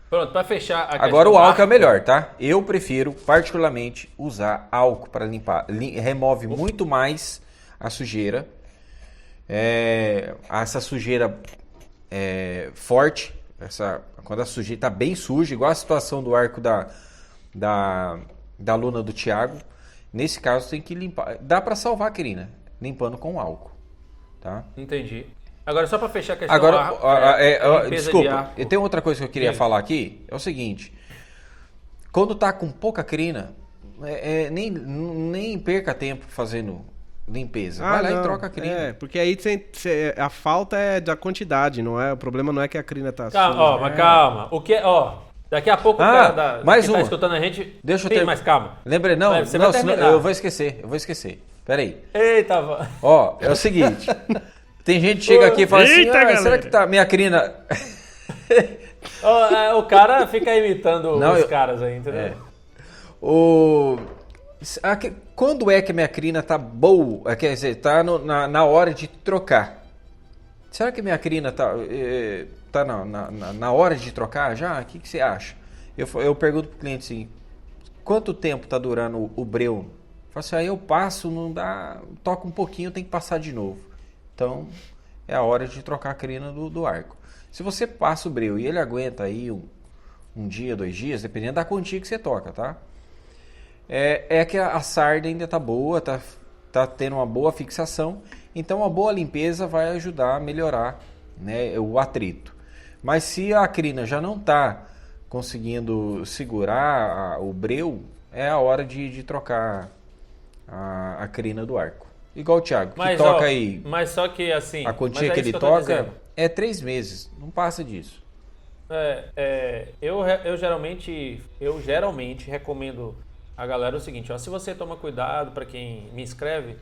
Pronto, para fechar a Agora questão o álcool é melhor, tá? Eu prefiro particularmente usar álcool para limpar, remove muito mais a sujeira, essa sujeira forte, quando a sujeira está bem suja, igual a situação do arco da aluna do Thiago. Nesse caso tem que limpar. Dá para salvar a crina, limpando com álcool, tá? Entendi. Agora só para fechar a questão Agora, desculpa, de tem outra coisa que eu queria falar aqui, é o seguinte. Quando tá com pouca crina, nem perca tempo fazendo limpeza. Vai lá e troca a crina. Porque aí a falta é da quantidade, não é? O problema não é que a crina tá calma, mas calma. O que daqui a pouco o cara mais que tá escutando a gente... Deixa eu ter mais calma. Lembrei, não, Senão eu vou esquecer. Pera aí. Eita, é o seguinte. Tem gente que chega aqui e fala assim, será que tá minha crina... O cara fica imitando os caras aí, entendeu? Quando é que a minha crina tá boa, quer dizer, tá na hora de trocar? Será que minha crina tá na hora de trocar já? O que você acha? Eu pergunto pro cliente assim, quanto tempo tá durando o breu? Eu falo assim, aí eu passo, não dá, toca um pouquinho, tem que passar de novo. Então, é a hora de trocar a crina do arco. Se você passa o breu e ele aguenta aí um dia, 2 dias, dependendo da quantia que você toca, tá? É que a sarda ainda tá boa, tá tendo uma boa fixação, então uma boa limpeza vai ajudar a melhorar, né, o atrito. Mas se a crina já não tá conseguindo segurar o breu, é a hora de trocar a crina do arco. Igual o Thiago, que toca aí. Mas só que assim... A quantia que ele toca é 3 meses, não passa disso. Eu geralmente recomendo a galera o seguinte, se você toma cuidado, para quem me escreve,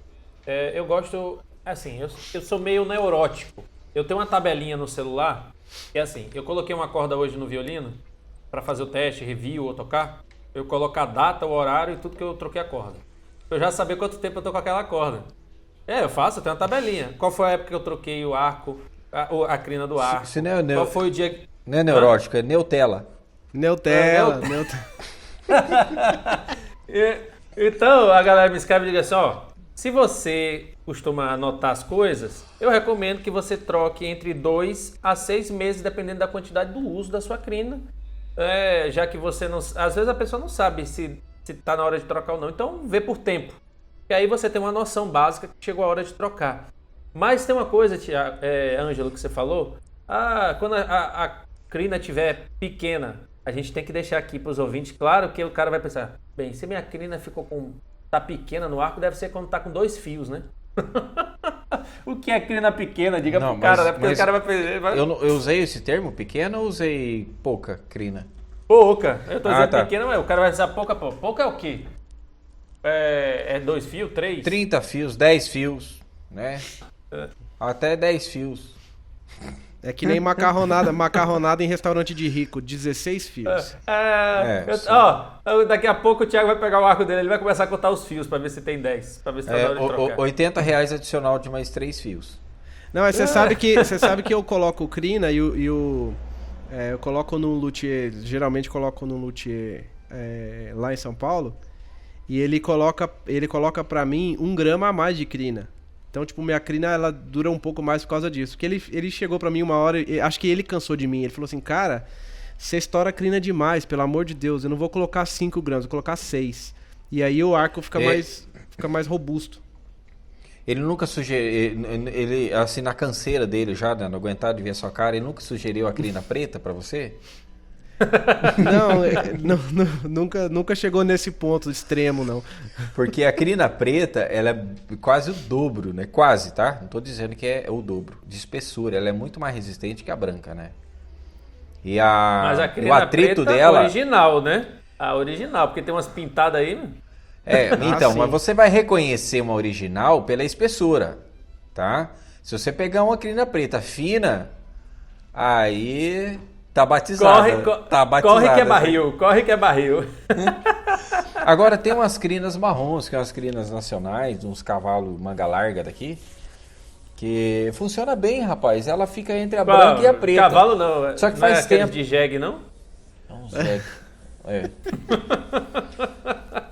eu gosto, assim, eu sou meio neurótico. Eu tenho uma tabelinha no celular, que é assim, eu coloquei uma corda hoje no violino, para fazer o teste, review ou tocar, eu coloco a data, o horário e tudo que eu troquei a corda. Pra eu já saber quanto tempo eu tô com aquela corda. Eu faço, eu tenho uma tabelinha. Qual foi a época que eu troquei o arco, a crina do arco? Qual foi o dia... Não é neurótico, é Neutela. Neutela. Então, a galera me escreve e diz assim, se você costuma anotar as coisas, eu recomendo que você troque entre 2 a 6 meses, dependendo da quantidade do uso da sua crina. Já que você não... Às vezes a pessoa não sabe se tá na hora de trocar ou não, então vê por tempo. E aí você tem uma noção básica que chegou a hora de trocar. Mas tem uma coisa, Ângelo, que você falou, quando a crina estiver pequena, a gente tem que deixar aqui para os ouvintes claro que o cara vai pensar, bem, se minha crina tá pequena no arco, deve ser quando tá com 2 fios, né? O que é crina pequena? Diga pro cara, né? Porque o cara vai perder. Eu usei esse termo, pequena, ou usei pouca crina? Pouca. Eu tô dizendo pequena, mas o cara vai dizer pouca. Pouca é o quê? 2 fios, 3? 30 fios, 10 fios, né? Até 10 fios. É que nem macarronada em restaurante de rico, 16 fios. Daqui a pouco o Thiago vai pegar o arco dele, ele vai começar a contar os fios pra ver se tem 10, pra ver se tá na hora de trocar. R$80 adicional de mais 3 fios. Não, mas você sabe que eu coloco o crina eu coloco no luthier, geralmente coloco no luthier lá em São Paulo, e ele coloca pra mim 1 grama a mais de crina. Então, tipo, minha crina, ela dura um pouco mais por causa disso. Porque ele chegou pra mim uma hora, acho que ele cansou de mim. Ele falou assim, cara, você estoura a crina demais, pelo amor de Deus. Eu não vou colocar 5 gramas, vou colocar 6. E aí o arco fica mais robusto. Ele nunca sugeriu, ele, assim, na canseira dele já, né, não aguentar de ver a sua cara, ele nunca sugeriu a crina preta pra você? Nunca chegou nesse ponto extremo, não. Porque a crina preta, ela é quase o dobro, né? Quase, tá? Não tô dizendo que é o dobro de espessura, ela é muito mais resistente que a branca, né? E Mas a o crina atrito preta dela... original, né? A original, porque tem umas pintadas aí, né? Então, sim. mas você vai reconhecer uma original pela espessura, tá? Se você pegar uma crina preta fina, aí tá batizada. Tá batizada. Corre que é barril, corre que é barril. Agora tem umas crinas marrons, que são as crinas nacionais, uns cavalos manga larga daqui, que funciona bem, rapaz. Ela fica entre a branca e a preta. Cavalo não. Só que não faz é aqueles tempo. de jegue, não? É um Zé. É.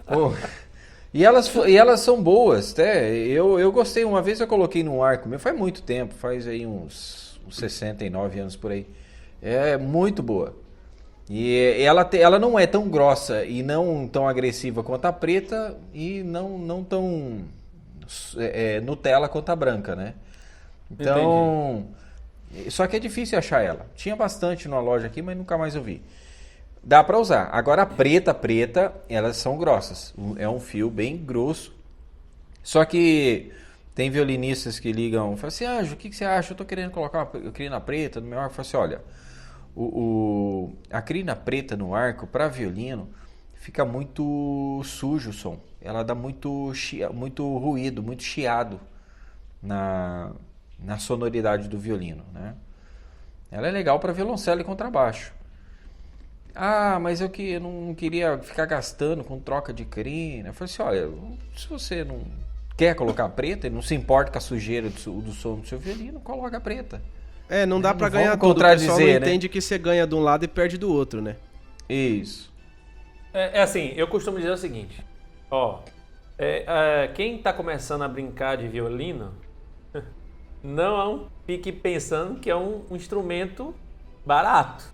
Pô. E elas são boas, até. Eu gostei. Uma vez eu coloquei num arco meu, faz muito tempo, faz aí uns 69 anos por aí. É muito boa. E ela não é tão grossa e não tão agressiva quanto a preta e não tão Nutella quanto a branca, né? Então, só que é difícil achar ela. Tinha bastante numa loja aqui, mas nunca mais eu vi. Dá pra usar. Agora a preta, elas são grossas. É um fio bem grosso. Só que tem violinistas que ligam e falam assim, Anjo, o que você acha? Eu tô querendo colocar uma crina preta no meu arco. Eu falo assim, olha, a crina preta no arco, para violino, fica muito sujo o som. Ela dá muito ruído, muito chiado na sonoridade do violino, né? Ela é legal para violoncelo e contrabaixo. Ah, mas eu não queria ficar gastando com troca de crina. Eu falei assim, olha, se você não quer colocar preta e não se importa com a sujeira do som do seu violino, coloca a preta. Não dá pra ganhar vamos tudo. O pessoal não né? entende que você ganha de um lado e perde do outro, né? Isso. É assim, eu costumo dizer o seguinte, quem tá começando a brincar de violino, não fique pensando que é um instrumento barato.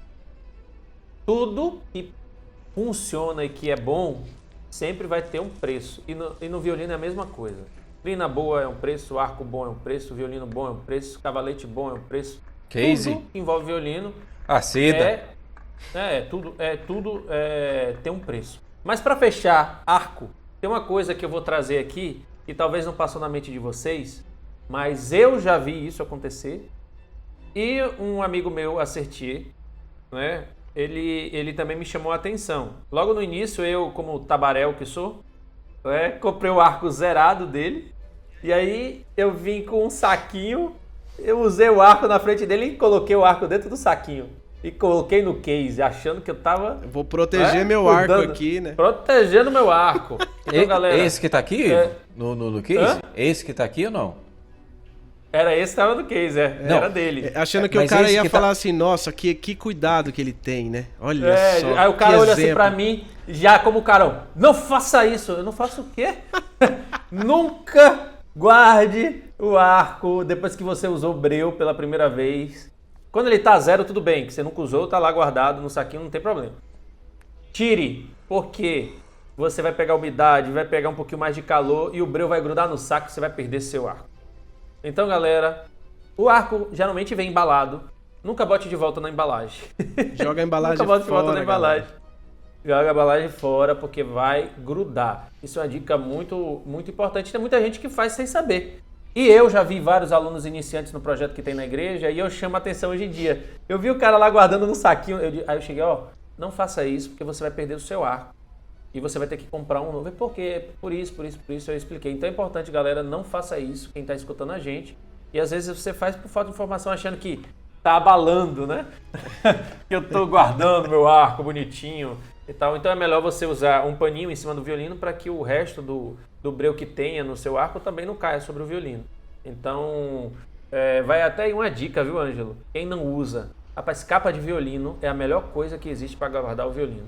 Tudo que funciona e que é bom sempre vai ter um preço. E no violino é a mesma coisa. Crina boa é um preço, arco bom é um preço, violino bom é um preço, cavalete bom é um preço. Case. Tudo que envolve violino A seda. tudo tem um preço. Mas para fechar, arco, tem uma coisa que eu vou trazer aqui que talvez não passou na mente de vocês, mas eu já vi isso acontecer. E um amigo meu, Acertier, né? Ele também me chamou a atenção. Logo no início, eu, como tabaréu que sou, comprei o arco zerado dele. E aí eu vim com um saquinho, eu usei o arco na frente dele e coloquei o arco dentro do saquinho. E coloquei no case, achando que eu tava... Eu vou proteger meu arco aqui, né? Protegendo meu arco. Então, galera... Esse que tá aqui? No case? Hã? Esse que tá aqui ou não? Era esse que tava no case, Não. era dele. Achando que Mas o cara esse ia que falar assim, nossa, que cuidado que ele tem, né? Olha só, Aí o cara que olha assim exemplo. pra mim, já como carão, não faça isso. Eu não faço o quê? Nunca guarde o arco depois que você usou o breu pela primeira vez. Quando ele tá zero, tudo bem, que você nunca usou, tá lá guardado no saquinho, não tem problema. Tire, porque você vai pegar umidade, vai pegar um pouquinho mais de calor e o breu vai grudar no saco e você vai perder seu arco. Então, galera, o arco geralmente vem embalado. Nunca bote de volta na embalagem. Joga a embalagem Nunca bote de volta fora, na embalagem. Joga a embalagem fora porque vai grudar. Isso é uma dica muito, muito importante. Tem muita gente que faz sem saber. E eu já vi vários alunos iniciantes no projeto que tem na igreja e eu chamo a atenção hoje em dia. Eu vi o cara lá guardando no saquinho. Aí eu cheguei, não faça isso porque você vai perder o seu arco. E você vai ter que comprar um novo. Por quê? Por isso eu expliquei. Então é importante, galera, não faça isso, quem está escutando a gente. E às vezes você faz por falta de informação, achando que tá abalando, né? Que eu tô guardando meu arco bonitinho e tal. Então é melhor você usar um paninho em cima do violino para que o resto do breu que tenha no seu arco também não caia sobre o violino. Então, vai até aí uma dica, viu, Ângelo? Quem não usa, rapaz, capa de violino é a melhor coisa que existe para guardar o violino.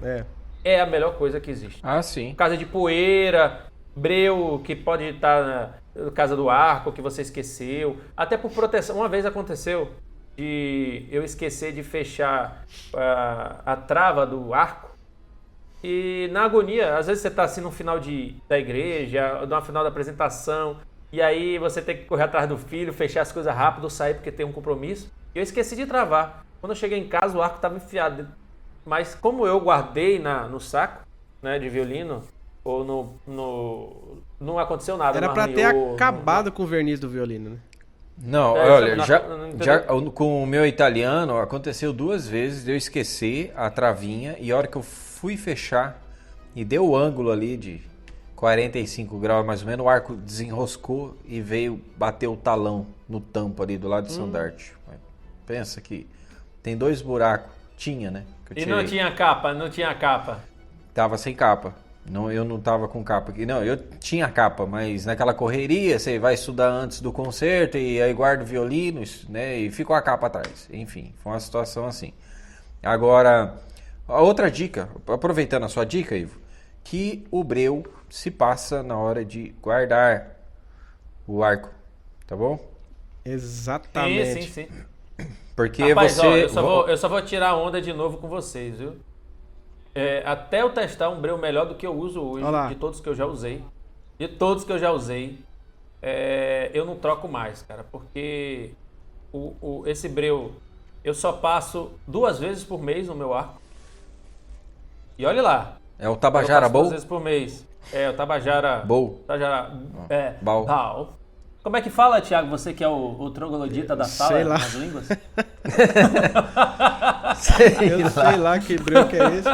É a melhor coisa que existe. Ah, sim. Casa de poeira, breu que pode estar na casa do arco que você esqueceu. Até por proteção. Uma vez aconteceu de eu esquecer de fechar a trava do arco. E na agonia, às vezes você está assim no final da igreja, no final da apresentação, e aí você tem que correr atrás do filho, fechar as coisas rápido, sair porque tem um compromisso. E eu esqueci de travar. Quando eu cheguei em casa, o arco estava enfiado dentro. Mas como eu guardei no saco, né, de violino, ou não aconteceu nada. Era não pra ter arranhou, acabado com o verniz do violino, né? Não, É, olha, não- já, não entendeu? já com o meu italiano aconteceu 2 vezes de eu esquecer a travinha e a hora que eu fui fechar e deu o ângulo ali de 45 graus mais ou menos, o arco desenroscou e veio bater o talão no tampo ali do lado de Sandarte. Pensa que tem 2 buracos, tinha, né? Que eu E não tirei. não tinha capa. Tava sem capa. Não, eu não tava com capa aqui. Não, eu tinha capa, mas naquela correria, você vai estudar antes do concerto e aí guarda o violino, né? E ficou a capa atrás. Enfim, foi uma situação assim. Agora, a outra dica, aproveitando a sua dica, Ivo, que o breu se passa na hora de guardar o arco, tá bom? Exatamente. Sim. Porque Rapaz, você... ó, eu só vou tirar a onda de novo com vocês, viu? Até eu testar um breu melhor do que eu uso hoje, Olha lá. de todos que eu já usei. De todos que eu já usei, eu não troco mais, cara, porque esse breu eu só passo 2 vezes por mês no meu arco. E olha lá. É o Eu Tabajara passo 2 Bowl? vezes por mês. O Tabajara... Bowl. Tabajara... Bal. Bal. Como é que fala, Thiago? Você que é o troglodita da sala, Sei lá. nas línguas? Eu sei lá que breu que é esse.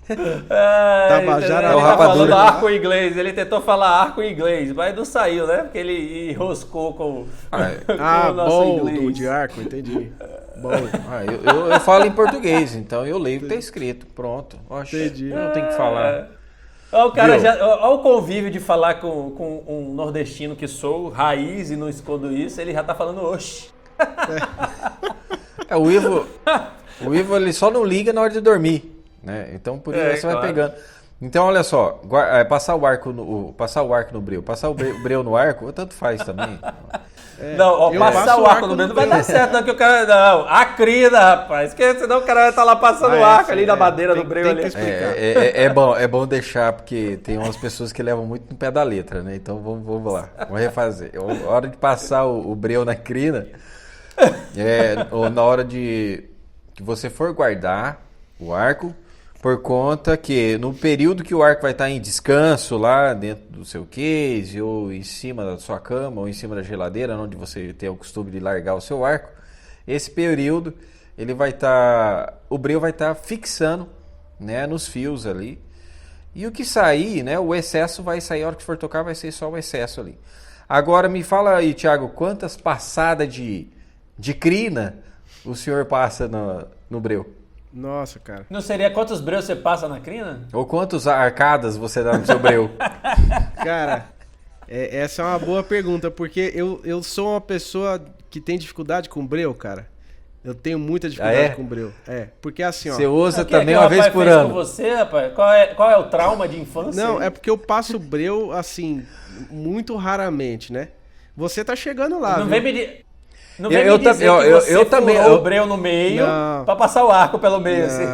Tabajara Ele tá rapadura. falando arco em inglês. Ele tentou falar arco em inglês, mas não saiu, né? Porque ele enroscou com o nosso Bom inglês. de arco, entendi. Bom. Eu falo em português, então eu leio o que tá escrito. Pronto. Oxe, Entendi. eu não tenho que falar. Olha o cara Viu? olha o convívio de falar com um nordestino que sou, raiz e não escondo isso, ele já tá falando oxe. O Ivo ele só não liga na hora de dormir, né? Então por isso você vai claro. pegando. Então olha só, passar o arco no breu, passar o breu no arco, tanto faz também. Não, ó, eu passar passo o arco no meio não vai dar certo, não, que o cara. Não, a crina, rapaz. Porque senão o cara vai estar lá passando o arco ali na madeira do breu ali. É bom deixar, porque tem umas pessoas que levam muito no pé da letra, né? Então vamos lá, vamos refazer. A hora de passar o breu na crina, ou na hora de que você for guardar o arco, por conta que no período que o arco vai estar em descanso lá dentro do seu case, ou em cima da sua cama, ou em cima da geladeira, onde você tem o costume de largar o seu arco, esse período ele vai estar, o breu vai estar fixando, né, nos fios ali. E o que sair, né, o excesso vai sair, a hora que for tocar vai ser só o excesso ali. Agora me fala aí, Thiago, quantas passadas de crina o senhor passa no breu? Nossa, cara. Não seria quantos breus você passa na crina? Ou quantas arcadas você dá no seu breu? Cara, essa é uma boa pergunta, porque eu sou uma pessoa que tem dificuldade com breu, cara. Eu tenho muita dificuldade com breu. Porque assim, ó... Você usa O que é também que o uma vez rapaz por fez ano. com você, rapaz? Qual é o trauma de infância? Não, é porque eu passo breu, assim, muito raramente, né? Você tá chegando lá, Não viu? vem me dizer... Não Eu- vem eu me dizer tam- que eu- você eu também- furou eu- o breu no meio Não. pra passar o arco pelo meio. assim.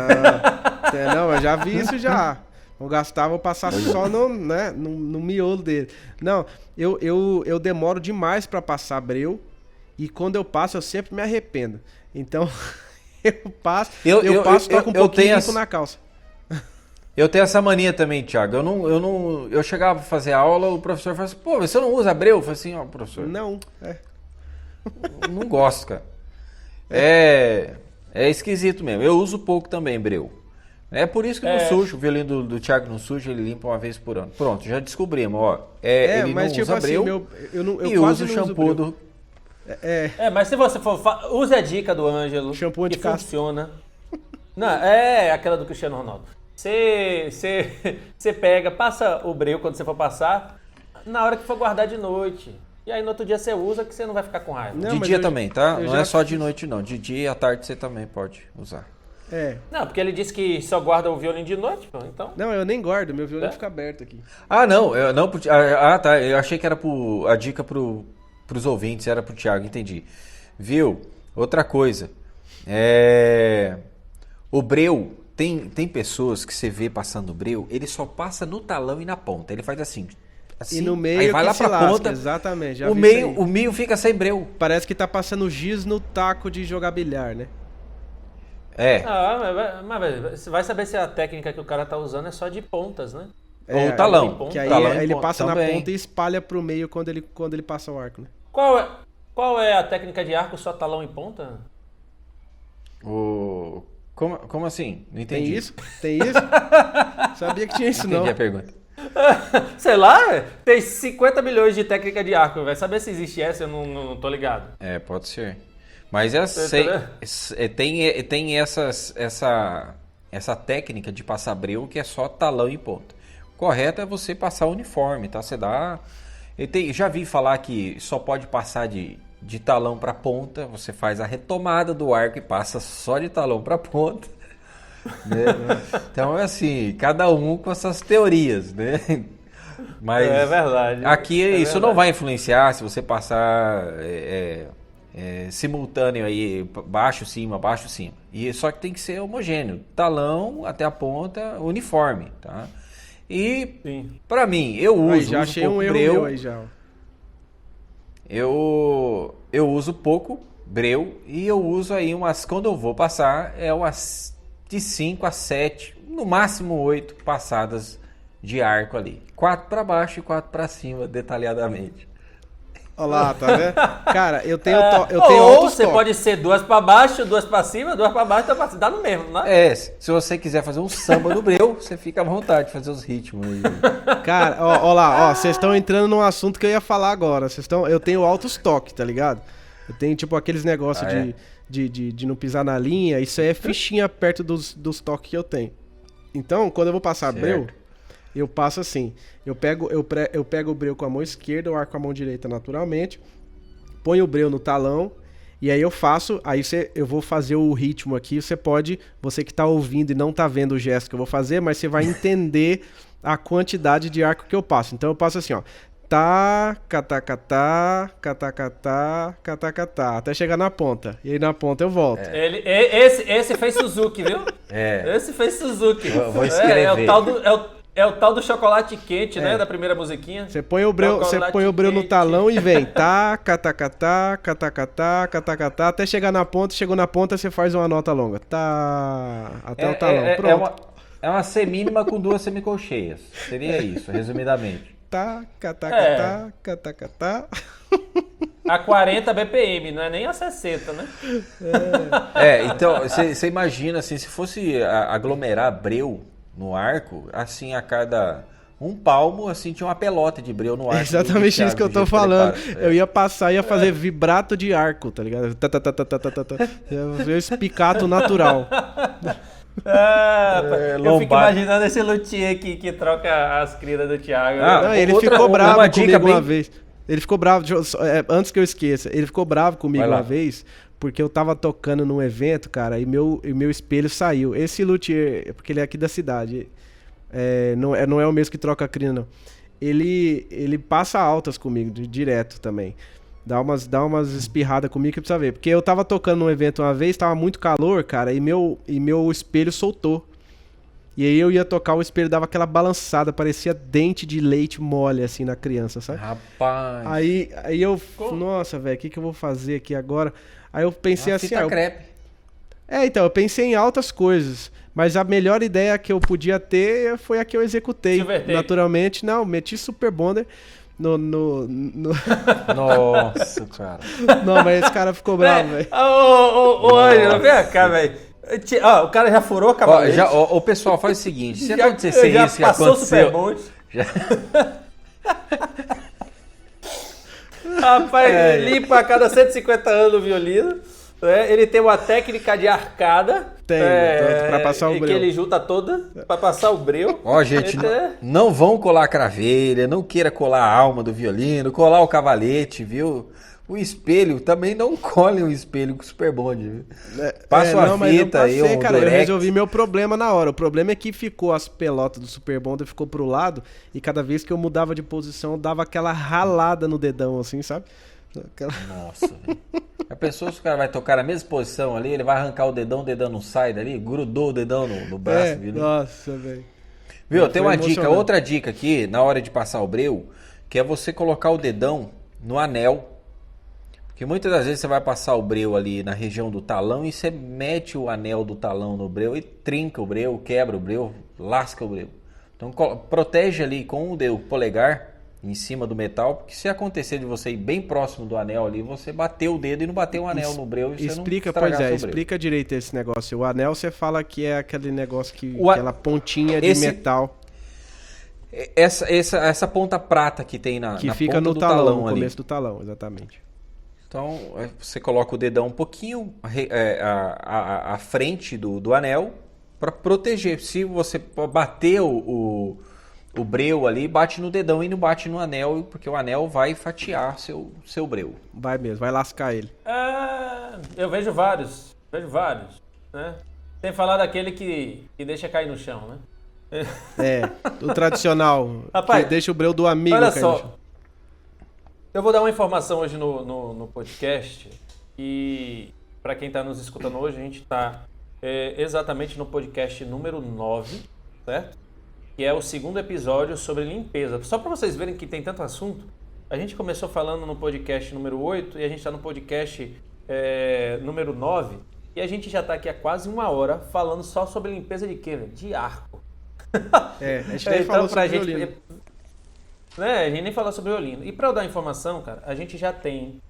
Não, eu já vi isso já. Vou gastar, vou passar só no miolo dele. Não, eu demoro demais pra passar breu e quando eu passo eu sempre me arrependo. Então, eu passo, Eu tô com um eu pouquinho tenho limpo essa- na calça. Eu tenho essa mania também, Thiago. Eu chegava pra fazer aula, o professor falava assim, pô, você não usa breu? Eu falei assim, ó, professor, Não, não gosto, cara. É esquisito mesmo. Eu uso pouco também, breu. É por isso que não sujo. O violino do Thiago não suja, ele limpa uma vez por ano. Pronto, já descobrimos, ó. Ele mas não tipo usa assim, breu eu e quase usa o não uso shampoo breu. Mas se você for... Use a dica do Ângelo. Shampoo que anti-caspa. funciona. Não, aquela do Cristiano Ronaldo. Você pega, passa o breu quando você for passar, na hora que for guardar de noite. E aí no outro dia você usa que você não vai ficar com raiva. Não, De mas dia eu- também, tá? eu Não já é só de fiz. noite, não. De dia e à tarde você também pode usar. Não, porque ele disse que só guarda o violino de noite, pô, então... Não, eu nem guardo, meu violino É? fica aberto aqui. Ah, não. Tá. Eu achei que era a dica pros ouvintes, era pro Thiago, entendi. Viu? Outra coisa. O breu, tem pessoas que você vê passando o breu, ele só passa no talão e na ponta. Ele faz assim. assim, E no meio aí vai que lá se pra lasca, ponta, exatamente. Já o vi meio, isso aí. o meio fica sem breu. Parece que tá passando giz no taco de jogar bilhar, né? É, Mas vai saber se a técnica que o cara tá usando é só de pontas, né? ou o talão. ponta. Que aí talão em ele ponta passa na também. ponta e espalha pro meio quando ele passa o arco, né? Qual é a técnica de arco só talão em ponta? Como assim? Não Tem entendi. isso? Tem isso? Sabia que tinha isso, não. Entendi a pergunta. Sei lá, tem 50 milhões de técnica de arco. Vai saber se existe essa, eu não tô ligado. É, pode ser. Mas tem essa técnica de passar breu que é só talão e ponta. O correto é você passar uniforme, tá? Você dá... já vi falar que só pode passar de talão para ponta, você faz a retomada do arco e passa só de talão para ponta. Né? Então é assim, cada um com essas teorias, né? Mas É verdade. aqui É isso verdade. não vai influenciar se você passar simultâneo aí, baixo, cima. E só que tem que ser homogêneo, talão até a ponta, uniforme, tá? E Sim. pra mim, eu uso, Aí, já achei um erro meu aí já. eu uso pouco breu e eu uso aí quando eu vou passar, umas de 5 a 7, no máximo 8 passadas de arco ali. 4 para baixo e 4 para cima, detalhadamente. Olha lá, tá vendo? Cara, eu tenho Ou altos você toques. pode ser 2 pra baixo, 2 pra cima, 2 pra baixo, 2 pra cima. Dá no mesmo, não é? Se você quiser fazer um samba no breu, você fica à vontade de fazer os ritmos aí. Cara, ó lá, vocês estão entrando num assunto que eu ia falar agora. Eu tenho altos toques, tá ligado? Eu tenho, tipo, aqueles negócios de não pisar na linha. Isso aí é fichinha perto dos toques que eu tenho. Então, quando eu vou passar Certo. breu, eu passo assim. Eu pego o breu com a mão esquerda, eu arco com a mão direita naturalmente. Ponho o breu no talão. E aí eu faço, eu vou fazer o ritmo aqui. Você que tá ouvindo e não tá vendo o gesto que eu vou fazer, mas você vai entender a quantidade de arco que eu passo. Então eu passo assim, ó. Tá, catacatá, catacatá, catacatá, até chegar na ponta. E aí na ponta eu volto. Esse fez Suzuki, viu? Esse fez Suzuki. Vou escrever. É o tal do chocolate quente, né? Da primeira musiquinha. Você põe o breu no talão e vem. Tá, catacatá, catacatá, catacatá, até chegar na ponta. Chegou na ponta, você faz uma nota longa. Tá, até o talão. Pronto. É uma semínima com 2 semicolcheias. Seria isso, resumidamente. Tá, catacatá, catacatá. A 40 BPM, não é nem a 60, né? Então, você imagina assim, se fosse aglomerar breu no arco, assim, a cada um palmo, assim, tinha uma pelota de breu no arco. É exatamente isso que eu tô falando. Eu ia passar e ia fazer É. vibrato de arco, tá ligado? Eu ia fazer espicato natural. Eu fico imaginando esse luthier aqui que troca as crias do Thiago. Não, ele ficou bravo comigo uma vez. Ele ficou bravo, antes que eu esqueça, ele ficou bravo comigo uma vez, porque eu tava tocando num evento, cara, e meu espelho saiu. Esse luthier, porque ele é aqui da cidade, não é o mesmo que troca a crina, não. Ele passa altas comigo, direto também. Dá umas espirradas comigo que precisa ver. Porque eu tava tocando num evento uma vez, tava muito calor, cara, e meu espelho soltou. E aí eu ia tocar, o espelho dava aquela balançada, parecia dente de leite mole, assim, na criança, sabe? Rapaz. Aí eu... Nossa, velho, o que eu vou fazer aqui agora? Aí eu pensei assim... crepe. Então, eu pensei em altas coisas. Mas a melhor ideia que eu podia ter foi a que eu executei. Naturalmente, não, meti Super Bonder no... Nossa, cara. Não, mas esse cara ficou bravo, velho. Ô, Ângelo, vem cá, velho. O cara já furou a cavalete. O pessoal faz o seguinte, se acontecer já isso que passou aconteceu... Super Bond. Rapaz, limpa a cada 150 anos o violino. Ele tem uma técnica de arcada. Tem, pra passar o breu. Que ele junta toda pra passar o breu. Ó, gente, não vão colar a cravelha, não queira colar a alma do violino, colar o cavalete, viu? O espelho, também não colhe um espelho com Super Bond, viu? Passa uma fita aí, um cara, eu durex. resolvi meu problema na hora. O problema é que ficou as pelotas do Super Bonder, ficou pro lado, e cada vez que eu mudava de posição, eu dava aquela ralada no dedão, assim, sabe? Nossa, velho. A pessoa, se o cara vai tocar na mesma posição ali, ele vai arrancar o dedão não sai dali, grudou o dedão no braço, viu? Nossa, velho. Viu, tem uma emocionante. dica, outra dica aqui, na hora de passar o breu, que é você colocar o dedão no anel. Porque muitas das vezes você vai passar o breu ali na região do talão e você mete o anel do talão no breu e trinca o breu, quebra o breu, lasca o breu. Então protege ali com o dedo polegar em cima do metal, porque se acontecer de você ir bem próximo do anel ali, você bateu o dedo e não bateu o anel no breu e você explica, não estragar pois seu breu. Explica direito esse negócio. O anel você fala que é aquele negócio aquela pontinha de metal. Essa ponta prata que tem que na fica ponta no do talão, no ali. começo do talão, exatamente. Então, você coloca o dedão um pouquinho à frente do anel para proteger. Se você bater o breu ali, bate no dedão e não bate no anel, porque o anel vai fatiar seu breu. Vai mesmo, vai lascar ele. Eu vejo vários, né? Sem falar daquele que deixa cair no chão, né? O tradicional, Rapaz, que deixa o breu do amigo olha cair no só, chão. eu vou dar uma informação hoje no podcast e para quem está nos escutando hoje, a gente está exatamente no podcast número 9, certo? Que é o segundo episódio sobre limpeza. Só para vocês verem que tem tanto assunto, a gente começou falando no podcast número 8 e a gente está no podcast número 9 e a gente já está aqui há quase 1 hora falando só sobre limpeza de quê, velho? De arco. A gente nem falou sobre violino. A gente nem falou sobre violino. E para eu dar informação, cara, a gente já tem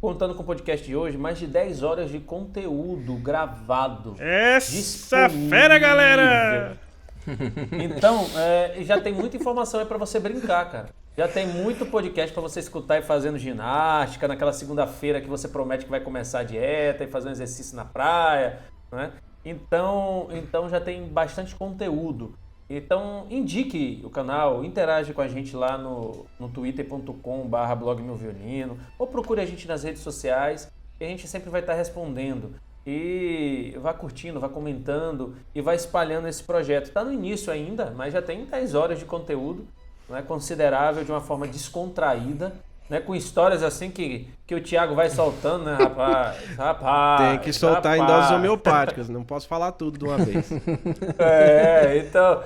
contando com o podcast de hoje, mais de 10 horas de conteúdo gravado. Essa fera, galera! Então, já tem muita informação aí para você brincar, cara. Já tem muito podcast para você escutar e fazendo ginástica, naquela segunda-feira que você promete que vai começar a dieta e fazer um exercício na praia, né? Então já tem bastante conteúdo. Então indique o canal, interage com a gente lá no twitter.com/blogmeuviolino ou procure a gente nas redes sociais e a gente sempre vai estar respondendo. E vá curtindo, vá comentando e vá espalhando esse projeto. Está no início ainda, mas já tem 10 horas de conteúdo, né, considerável, de uma forma descontraída, né, com histórias assim que o Thiago vai soltando, né, rapaz? Tem que soltar em doses homeopáticas, não posso falar tudo de uma vez. Então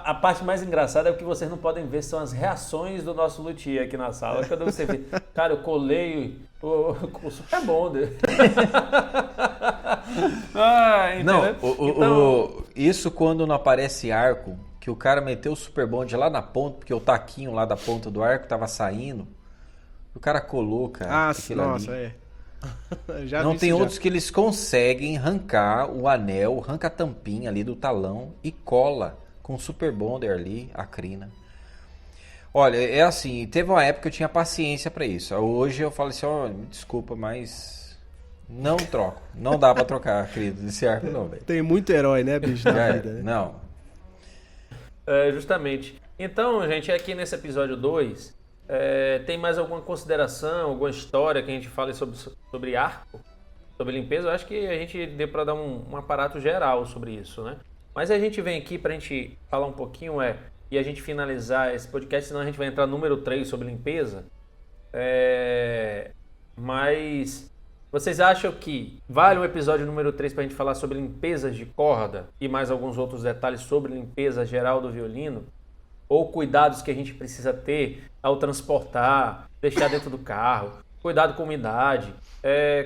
a parte mais engraçada é o que vocês não podem ver, são as reações do nosso luthier aqui na sala. Quando você vê, cara, eu colei o Super Bonder. Isso quando não aparece arco, que o cara meteu o Super Bond lá na ponta, porque o taquinho lá da ponta do arco tava saindo. O cara colou, cara. Nossa, já não vi tem isso outros que eles conseguem arrancar o anel, arranca a tampinha ali do talão e cola com o Super Bonder ali, a crina. Olha, é assim, teve uma época que eu tinha paciência pra isso. Hoje eu falo assim, me desculpa, mas não troco. Não dá pra trocar, querido, desse arco não, velho. Tem muito herói, né, bicho, na vida, né? Não. Justamente. Então, gente, aqui nesse episódio 2, tem mais alguma consideração, alguma história que a gente fale sobre arco, sobre limpeza? Eu acho que a gente deu para dar um aparato geral sobre isso, né? Mas a gente vem aqui para a gente falar um pouquinho e a gente finalizar esse podcast, senão a gente vai entrar no número 3 sobre limpeza. Mas vocês acham que vale o episódio número 3 para a gente falar sobre limpezas de corda e mais alguns outros detalhes sobre limpeza geral do violino? Ou cuidados que a gente precisa ter ao transportar, deixar dentro do carro, cuidado com umidade,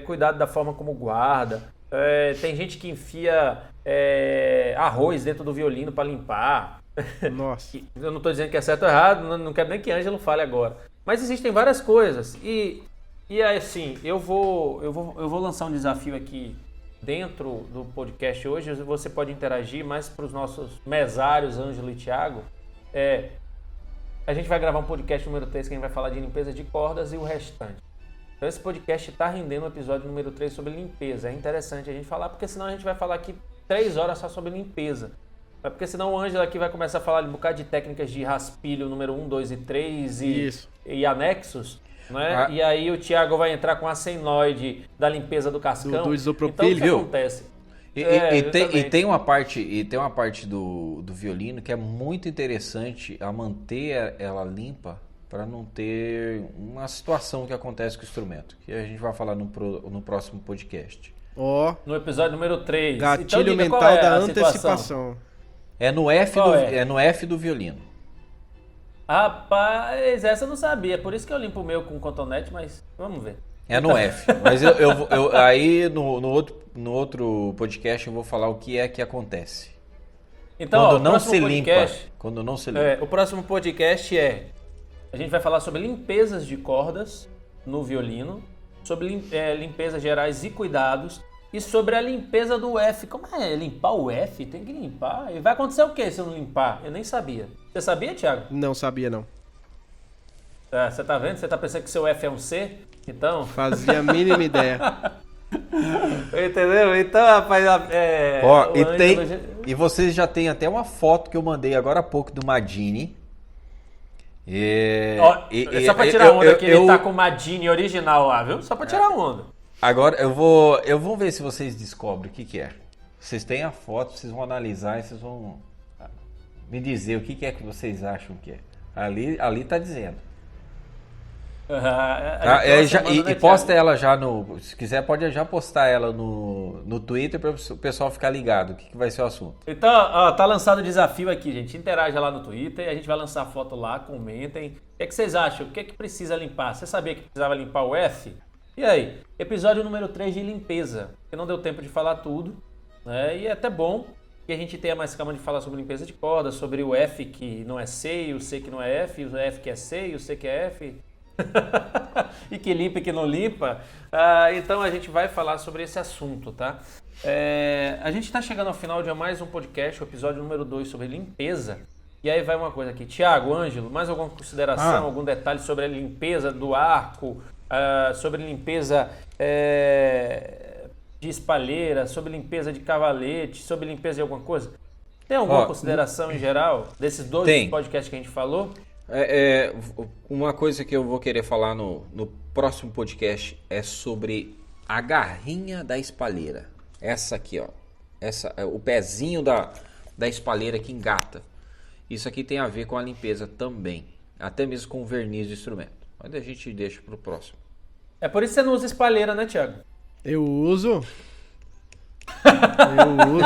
cuidado da forma como guarda. Tem gente que enfia arroz dentro do violino para limpar. Nossa. Eu não estou dizendo que é certo ou errado, não quero nem que Ângelo fale agora. Mas existem várias coisas. E assim, eu vou lançar um desafio aqui dentro do podcast hoje. Você pode interagir mais para os nossos mesários, Ângelo e Thiago. A gente vai gravar um podcast número 3 que a gente vai falar de limpeza de cordas e o restante. Então esse podcast está rendendo o episódio número 3 sobre limpeza. É interessante a gente falar, porque senão a gente vai falar aqui 3 horas só sobre limpeza. Porque senão o Ângelo aqui vai começar a falar de um bocado de técnicas de raspilho número 1, 2 e 3 e anexos. Né? E aí o Thiago vai entrar com a senoide da limpeza do cascão. Do isopropíleo. Então o que acontece? E tem uma parte do violino que é muito interessante a manter ela limpa para não ter uma situação que acontece com o instrumento, que a gente vai falar no próximo podcast. No episódio número 3. Gatilho então, mental da antecipação. É no F do violino. Rapaz, essa eu não sabia. Por isso que eu limpo o meu com cotonete, mas vamos ver. É no F. Mas aí no outro podcast eu vou falar o que é que acontece. Então, quando não se limpa. Quando não se limpa. O próximo podcast a gente vai falar sobre limpezas de cordas no violino, sobre limpezas gerais e cuidados, e sobre a limpeza do F. Como é limpar o F? Tem que limpar. E vai acontecer o que se eu não limpar? Eu nem sabia. Você sabia, Thiago? Não sabia, não. Você tá vendo? Você tá pensando que seu F é um C? Então... Fazia a mínima ideia. Entendeu? Então, rapaz... E vocês já tem até uma foto que eu mandei agora há pouco do Madini. Só pra tirar onda que ele tá com o Madini original lá, viu? Só pra tirar onda. Agora eu vou ver se vocês descobrem o que é. Vocês têm a foto, vocês vão analisar e vocês vão me dizer o que é que vocês acham que é. Ali tá dizendo. E posta ela já se quiser pode já postar ela no Twitter para o pessoal ficar ligado o que vai ser o assunto. Então, tá lançado o desafio aqui, gente. Interaja lá no Twitter, a gente vai lançar a foto lá, comentem. O que vocês acham? O que precisa limpar? Você sabia que precisava limpar o F? E aí? Episódio número 3 de limpeza, que não deu tempo de falar tudo, né? E é até bom que a gente tenha mais calma de falar sobre limpeza de corda, sobre o F que não é C, e o C que não é F, o F que é C e o C que é F. E que limpa e que não limpa. Então a gente vai falar sobre esse assunto, tá? A gente está chegando ao final de mais um podcast, o episódio número 2 sobre limpeza. E aí vai uma coisa aqui. Tiago, Ângelo, mais alguma consideração, algum detalhe sobre a limpeza do arco, sobre limpeza de espalheira, sobre limpeza de cavalete, sobre limpeza de alguma coisa? Tem alguma consideração em geral desses dois podcasts que a gente falou? Uma coisa que eu vou querer falar no próximo podcast é sobre a garrinha da espalheira. Essa aqui, ó. O pezinho da espalheira que engata. Isso aqui tem a ver com a limpeza também. Até mesmo com o verniz do instrumento. Mas a gente deixa pro próximo. É por isso que você não usa espalheira, né, Thiago? Eu uso.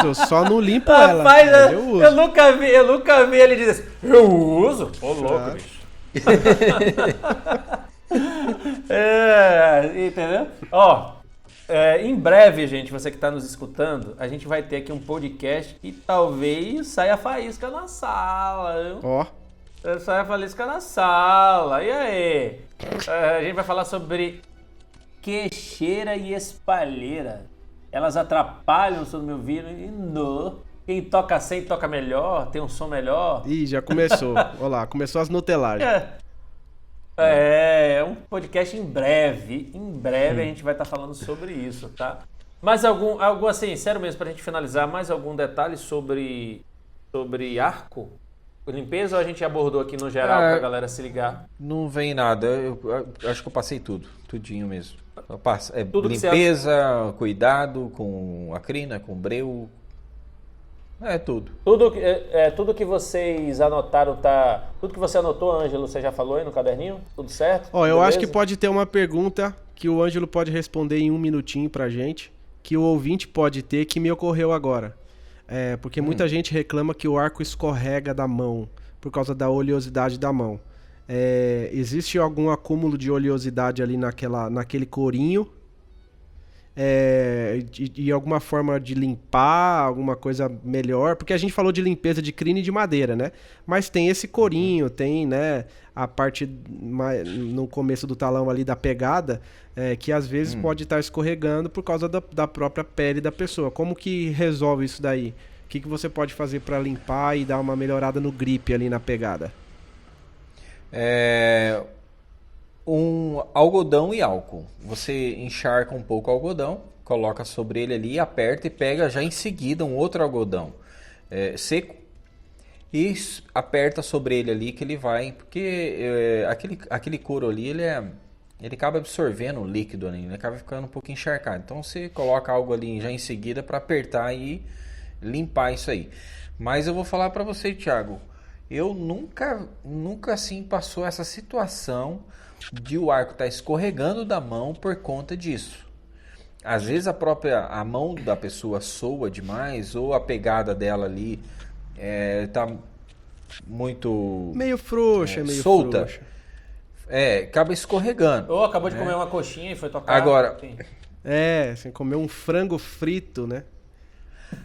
Eu só não limpo ela. Rapaz, eu uso. Eu nunca vi ele dizer assim, eu uso? Ô, louco, bicho. Entendeu? Em breve, gente, você que está nos escutando, a gente vai ter aqui um podcast que talvez saia faísca na sala, viu? Saia faísca na sala. E aí? A gente vai falar sobre queixeira e espalheira. Elas atrapalham o som do meu violino e não. Quem toca sem toca melhor, tem um som melhor. Ih, já começou. Olha lá, começou as nutelagens. É um podcast em breve. Em breve a gente vai estar falando sobre isso, tá? Mais algum assim, sério mesmo, pra gente finalizar, mais algum detalhe sobre arco? Limpeza ou a gente abordou aqui no geral pra galera se ligar? Não vem nada, eu acho que eu passei tudinho mesmo. Tudo limpeza, cuidado com a crina, com o breu. Tudo. Tudo que vocês anotaram tudo que você anotou, Ângelo, você já falou aí no caderninho? Tudo certo? Eu acho que pode ter uma pergunta que o Ângelo pode responder em 1 minutinho pra gente, que o ouvinte pode ter, que me ocorreu agora. Porque muita gente reclama que o arco escorrega da mão por causa da oleosidade da mão. Existe algum acúmulo de oleosidade ali naquele corinho? E alguma forma de limpar, alguma coisa melhor? Porque a gente falou de limpeza de crina e de madeira, né? Mas tem esse corinho, tem, né, a parte no começo do talão ali da pegada, que às vezes pode estar escorregando por causa da própria pele da pessoa. Como que resolve isso daí? O que você pode fazer para limpar e dar uma melhorada no grip ali na pegada? Um algodão e álcool. Você encharca um pouco o algodão, coloca sobre ele ali, aperta e pega já em seguida um outro algodão seco e aperta sobre ele ali que ele vai, porque aquele couro ali ele acaba absorvendo o líquido ali, ele acaba ficando um pouco encharcado. Então você coloca algo ali já em seguida para apertar e limpar isso aí. Mas eu vou falar para você, Thiago, eu nunca assim passou essa situação de o arco estar escorregando da mão por conta disso. Às vezes a mão da pessoa soa demais ou a pegada dela ali tá muito Meio frouxa, meio solta, frouxa. acaba escorregando. Ou acabou de comer uma coxinha e foi tocar. Agora, Sim. Assim, comer um frango frito, né?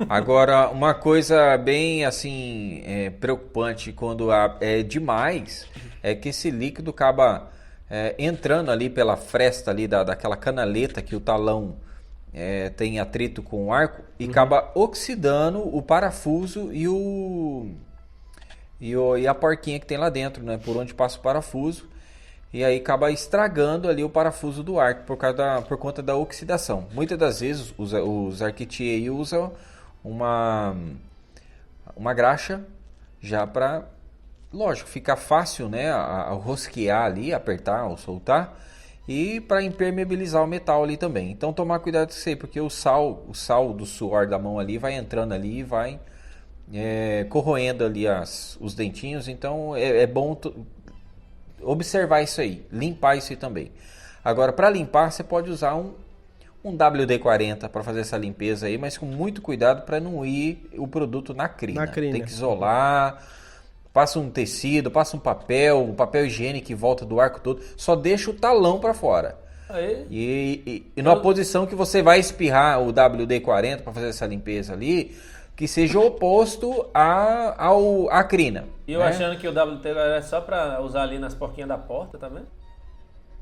Agora, uma coisa bem assim preocupante quando é demais é que esse líquido acaba entrando ali pela fresta ali daquela canaleta que o talão tem atrito com o arco e acaba oxidando o parafuso e a porquinha que tem lá dentro, né? Por onde passa o parafuso. E aí acaba estragando ali o parafuso do arco por conta da oxidação. Muitas das vezes os arquetiers aí usam uma graxa já para, lógico, ficar fácil, né, a rosquear ali, apertar ou soltar, e para impermeabilizar o metal ali também. Então tomar cuidado com isso aí, porque o sal do suor da mão ali vai entrando ali e vai corroendo ali os dentinhos. Então é bom observar isso aí, limpar isso aí também. Agora, para limpar, você pode usar um WD-40 para fazer essa limpeza aí, mas com muito cuidado para não ir o produto na crina. Tem que isolar, passa um tecido, passa um papel higiênico em volta do arco todo, só deixa o talão para fora. E numa posição que você vai espirrar o WD-40 para fazer essa limpeza ali, que seja oposto à crina. E eu achando que o WT é só pra usar ali nas porquinhas da porta, tá vendo?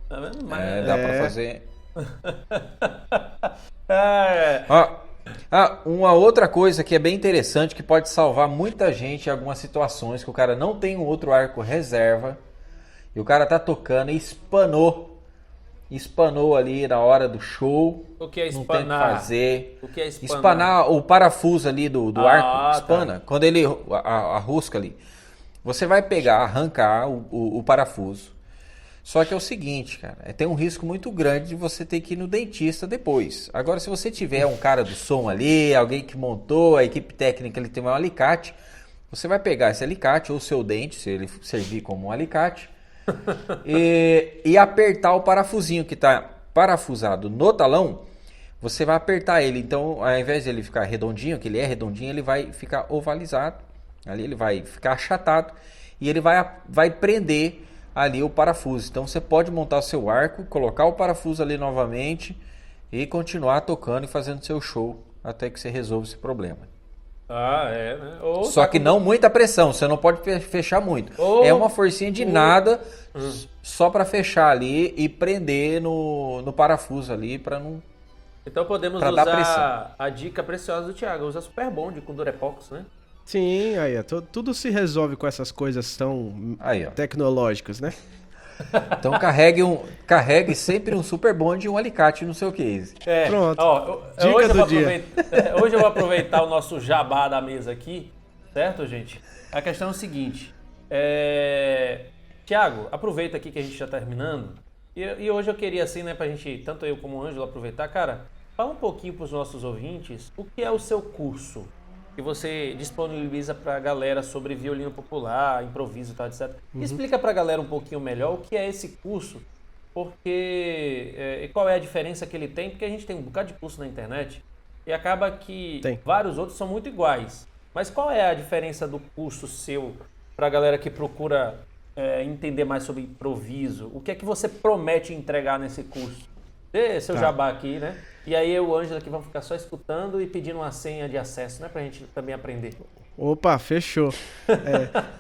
Tá vendo? Mas dá pra fazer. É. Uma outra coisa que é bem interessante, que pode salvar muita gente em algumas situações, que o cara não tem um outro arco reserva, e o cara tá tocando e espanou ali na hora do show. O que é espanar? Não tem o que fazer. O que é espanar? Espanar o parafuso ali do arco, espana. Tá. Quando ele arrosca ali, você vai pegar, arrancar o parafuso. Só que é o seguinte, cara, tem um risco muito grande de você ter que ir no dentista depois. Agora, se você tiver um cara do som ali, alguém que montou, a equipe técnica, ele tem um alicate, você vai pegar esse alicate ou o seu dente, se ele servir como um alicate, e apertar o parafusinho que está parafusado no talão. Você vai apertar ele, então ao invés de ele ficar redondinho, que ele é redondinho, ele vai ficar ovalizado, ali ele vai ficar achatado e ele vai prender ali o parafuso. Então você pode montar o seu arco, colocar o parafuso ali novamente e continuar tocando e fazendo seu show até que você resolva esse problema. Né? Só que não muita pressão, você não pode fechar muito. É uma forcinha de nada só para fechar ali e prender no parafuso ali para não. Então podemos usar a dica preciosa do Thiago, usa Super Bond com Durepox, né? Sim, aí tudo se resolve com essas coisas tão tecnológicas, né? Então carregue sempre um Super Bond e um alicate no seu case. Pronto. Dica do dia. Hoje eu vou aproveitar o nosso jabá da mesa aqui, certo, gente? A questão é o seguinte. Thiago, aproveita aqui que a gente já tá terminando. E hoje eu queria, assim, né, pra gente, tanto eu como o Ângelo, aproveitar. Cara, fala um pouquinho pros nossos ouvintes o que é o seu curso que você disponibiliza pra galera sobre violino popular, improviso e tal, etc. Explica pra galera um pouquinho melhor o que é esse curso, porque qual é a diferença que ele tem, porque a gente tem um bocado de curso na internet e acaba que vários outros são muito iguais. Mas qual é a diferença do curso seu pra galera que procura entender mais sobre improviso? O que é que você promete entregar nesse curso? Dê seu jabá aqui, né? E aí eu e o Ângelo aqui vamos ficar só escutando e pedindo uma senha de acesso, né? Pra gente também aprender. Opa, fechou.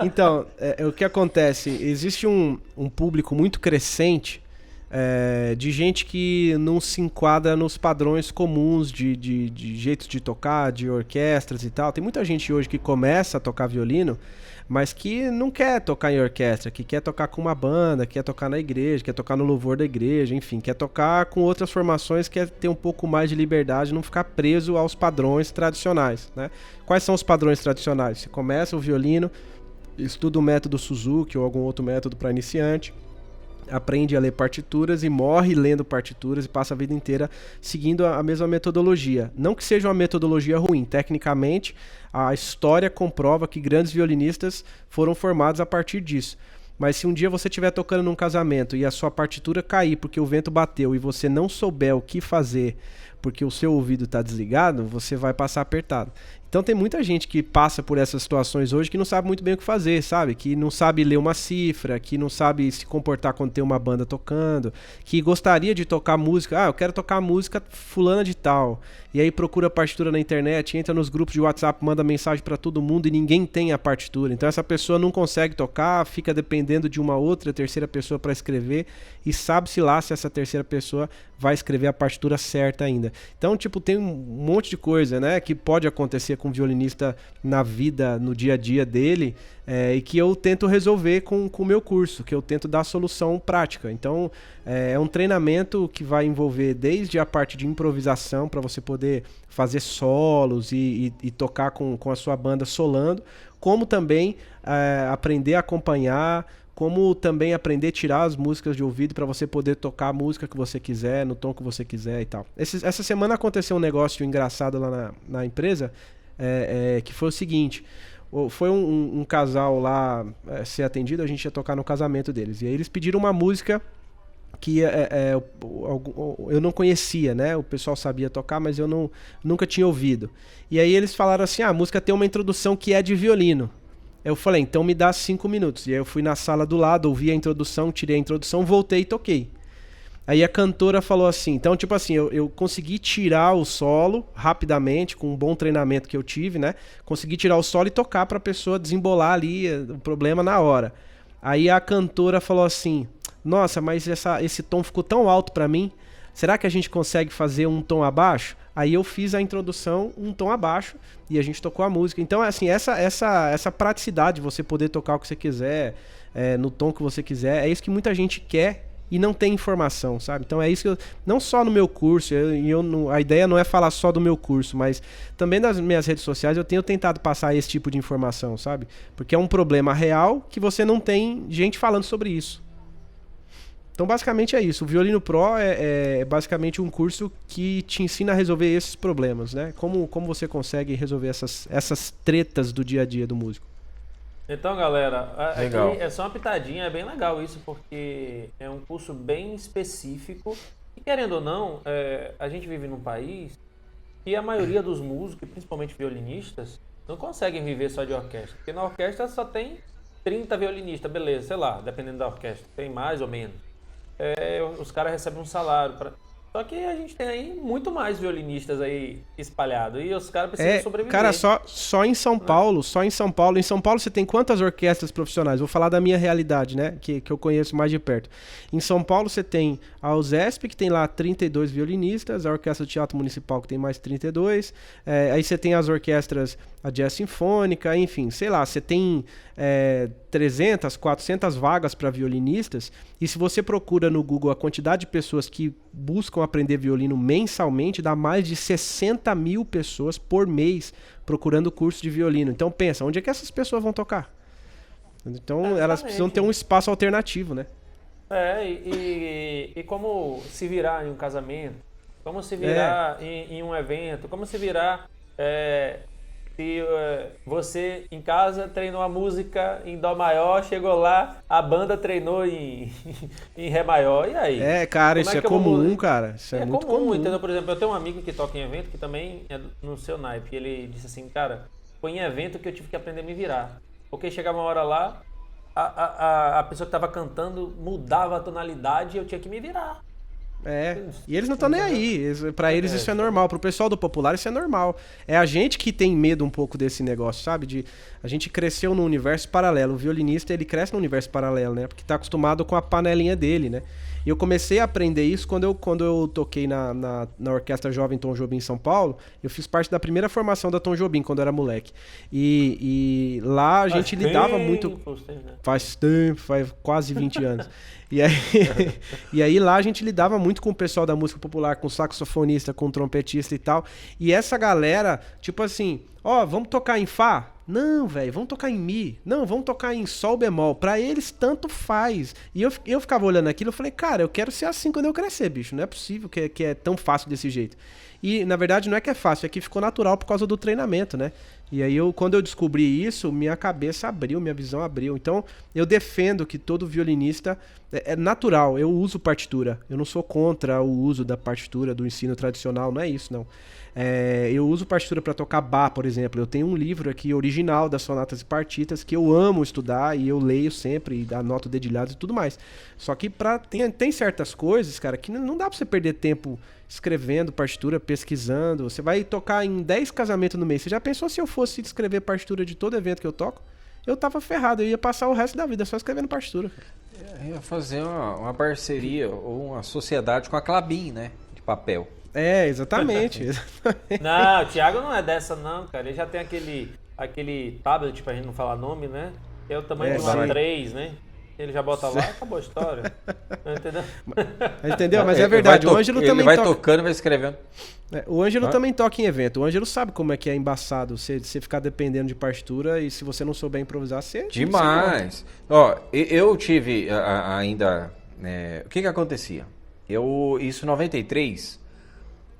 Então, o que acontece? Existe um público muito crescente de gente que não se enquadra nos padrões comuns de jeitos de tocar, de orquestras e tal. Tem muita gente hoje que começa a tocar violino, mas que não quer tocar em orquestra, que quer tocar com uma banda, quer tocar na igreja, quer tocar no louvor da igreja, enfim, quer tocar com outras formações, quer ter um pouco mais de liberdade, não ficar preso aos padrões tradicionais, né? Quais são os padrões tradicionais? Você começa o violino, estuda o método Suzuki ou algum outro método para iniciante, aprende a ler partituras e morre lendo partituras e passa a vida inteira seguindo a mesma metodologia. Não que seja uma metodologia ruim, tecnicamente a história comprova que grandes violinistas foram formados a partir disso. Mas se um dia você estiver tocando num casamento e a sua partitura cair porque o vento bateu e você não souber o que fazer porque o seu ouvido está desligado, você vai passar apertado. Então tem muita gente que passa por essas situações hoje que não sabe muito bem o que fazer, sabe? Que não sabe ler uma cifra, que não sabe se comportar quando tem uma banda tocando, que gostaria de tocar música, eu quero tocar música fulana de tal. E aí procura a partitura na internet, entra nos grupos de WhatsApp, manda mensagem para todo mundo e ninguém tem a partitura. Então essa pessoa não consegue tocar, fica dependendo de uma outra terceira pessoa para escrever e sabe-se lá se essa terceira pessoa vai escrever a partitura certa ainda. Então, tipo, tem um monte de coisa, né, que pode acontecer com o violinista na vida, no dia a dia dele, e que eu tento resolver com o meu curso, que eu tento dar solução prática. Então, é um treinamento que vai envolver desde a parte de improvisação, para você poder fazer solos e tocar com a sua banda solando, como também aprender a acompanhar, como também aprender a tirar as músicas de ouvido para você poder tocar a música que você quiser, no tom que você quiser e tal. Essa semana aconteceu um negócio engraçado lá na empresa, que foi o seguinte: foi um casal lá ser atendido, a gente ia tocar no casamento deles, e aí eles pediram uma música que eu não conhecia, né? O pessoal sabia tocar, mas eu nunca tinha ouvido. E aí eles falaram assim, a música tem uma introdução que é de violino. Eu falei, então me dá 5 minutos. E aí eu fui na sala do lado, ouvi a introdução, tirei a introdução, voltei e toquei. Aí a cantora falou assim, então tipo assim, eu consegui tirar o solo rapidamente, com um bom treinamento que eu tive, né? Consegui tirar o solo e tocar pra pessoa desembolar ali o problema na hora. Aí a cantora falou assim, nossa, mas esse tom ficou tão alto pra mim, será que a gente consegue fazer um tom abaixo? Aí eu fiz a introdução um tom abaixo e a gente tocou a música. Então, assim, essa praticidade de você poder tocar o que você quiser, no tom que você quiser, é isso que muita gente quer e não tem informação, sabe? Então é isso que não só no meu curso, a ideia não é falar só do meu curso, mas também nas minhas redes sociais eu tenho tentado passar esse tipo de informação, sabe? Porque é um problema real que você não tem gente falando sobre isso. Então basicamente é isso, o Violino Pro é basicamente um curso que te ensina a resolver esses problemas, né? Como você consegue resolver essas tretas do dia a dia do músico. Então galera, Legal. aqui é só uma pitadinha, é bem legal isso, porque é um curso bem específico e querendo ou não, a gente vive num país que a maioria dos músicos, principalmente violinistas, não conseguem viver só de orquestra, porque na orquestra só tem 30 violinistas, beleza, sei lá, dependendo da orquestra, tem mais ou menos. Os caras recebem um salário. Só que a gente tem aí muito mais violinistas aí espalhados. E os caras precisam sobreviver. Cara, só em São Paulo, Em São Paulo você tem quantas orquestras profissionais? Vou falar da minha realidade, né? Que eu conheço mais de perto. Em São Paulo você tem a USESP, que tem lá 32 violinistas, a Orquestra do Teatro Municipal, que tem mais 32. Aí você tem as orquestras, a Jazz Sinfônica, enfim, sei lá, você tem 300, 400 vagas para violinistas. E se você procura no Google a quantidade de pessoas que buscam aprender violino mensalmente, dá mais de 60 mil pessoas por mês procurando curso de violino. Então pensa, onde é que essas pessoas vão tocar? Então elas precisam ter um espaço alternativo, né? E como se virar em um casamento, como se virar em um evento, como se virar se você em casa treinou a música em Dó maior, chegou lá, a banda treinou em Ré maior, e aí? Cara, isso é comum, cara. Isso é muito comum. Entendeu? Por exemplo, eu tenho um amigo que toca em evento, que também é no seu naipe, ele disse assim, cara, foi em evento que eu tive que aprender a me virar. Porque chegava uma hora lá, a pessoa que estava cantando mudava a tonalidade e eu tinha que me virar. E eles não estão nem aí. Pra eles isso é normal. Pro pessoal do popular isso é normal. É a gente que tem medo um pouco desse negócio, sabe? A gente cresceu num universo paralelo. O violinista, ele cresce num universo paralelo, né? Porque tá acostumado com a panelinha dele, né? E eu comecei a aprender isso quando eu toquei na Orquestra Jovem Tom Jobim em São Paulo. Eu fiz parte da primeira formação da Tom Jobim quando eu era moleque. E lá a gente lidava muito... Faz tempo, faz quase 20 anos. E aí lá a gente lidava muito com o pessoal da música popular, com saxofonista, com trompetista e tal. E essa galera, tipo assim, vamos tocar em Fá? Não, velho, vamos tocar em Mi. Não, vamos tocar em Sol bemol. Pra eles, tanto faz. E eu ficava olhando aquilo e falei, cara, eu quero ser assim quando eu crescer, bicho. Não é possível que é tão fácil desse jeito. E, na verdade, não é que é fácil, é que ficou natural por causa do treinamento, né? E aí, quando eu descobri isso, minha cabeça abriu, minha visão abriu. Então, eu defendo que todo violinista... É natural, eu uso partitura. Eu não sou contra o uso da partitura, do ensino tradicional, não é isso, não. Eu uso partitura para tocar Bach, por exemplo. Eu tenho um livro aqui original das sonatas e partitas que eu amo estudar e eu leio sempre e anoto dedilhados e tudo mais. Só que tem certas coisas, cara, que não dá pra você perder tempo escrevendo partitura, pesquisando. Você vai tocar em 10 casamentos no mês. Você já pensou se eu fosse escrever partitura de todo evento que eu toco? Eu tava ferrado, eu ia passar o resto da vida só escrevendo partitura. Eu ia fazer uma parceria ou uma sociedade com a Clabin, né? De papel. Exatamente. Não, o Thiago não é dessa não, cara. Ele já tem aquele tablet, pra gente não falar nome, né? É o tamanho de uma 3, né? Ele já bota lá e acabou a história. Entendeu? Entendeu? Mas é verdade, o Ângelo também vai tocando e vai escrevendo. O Ângelo também toca em evento. O Ângelo sabe como é que é embaçado você ficar dependendo de partitura e se você não souber improvisar, você... Demais. Ó, eu tive ainda... o que acontecia? Isso em 93,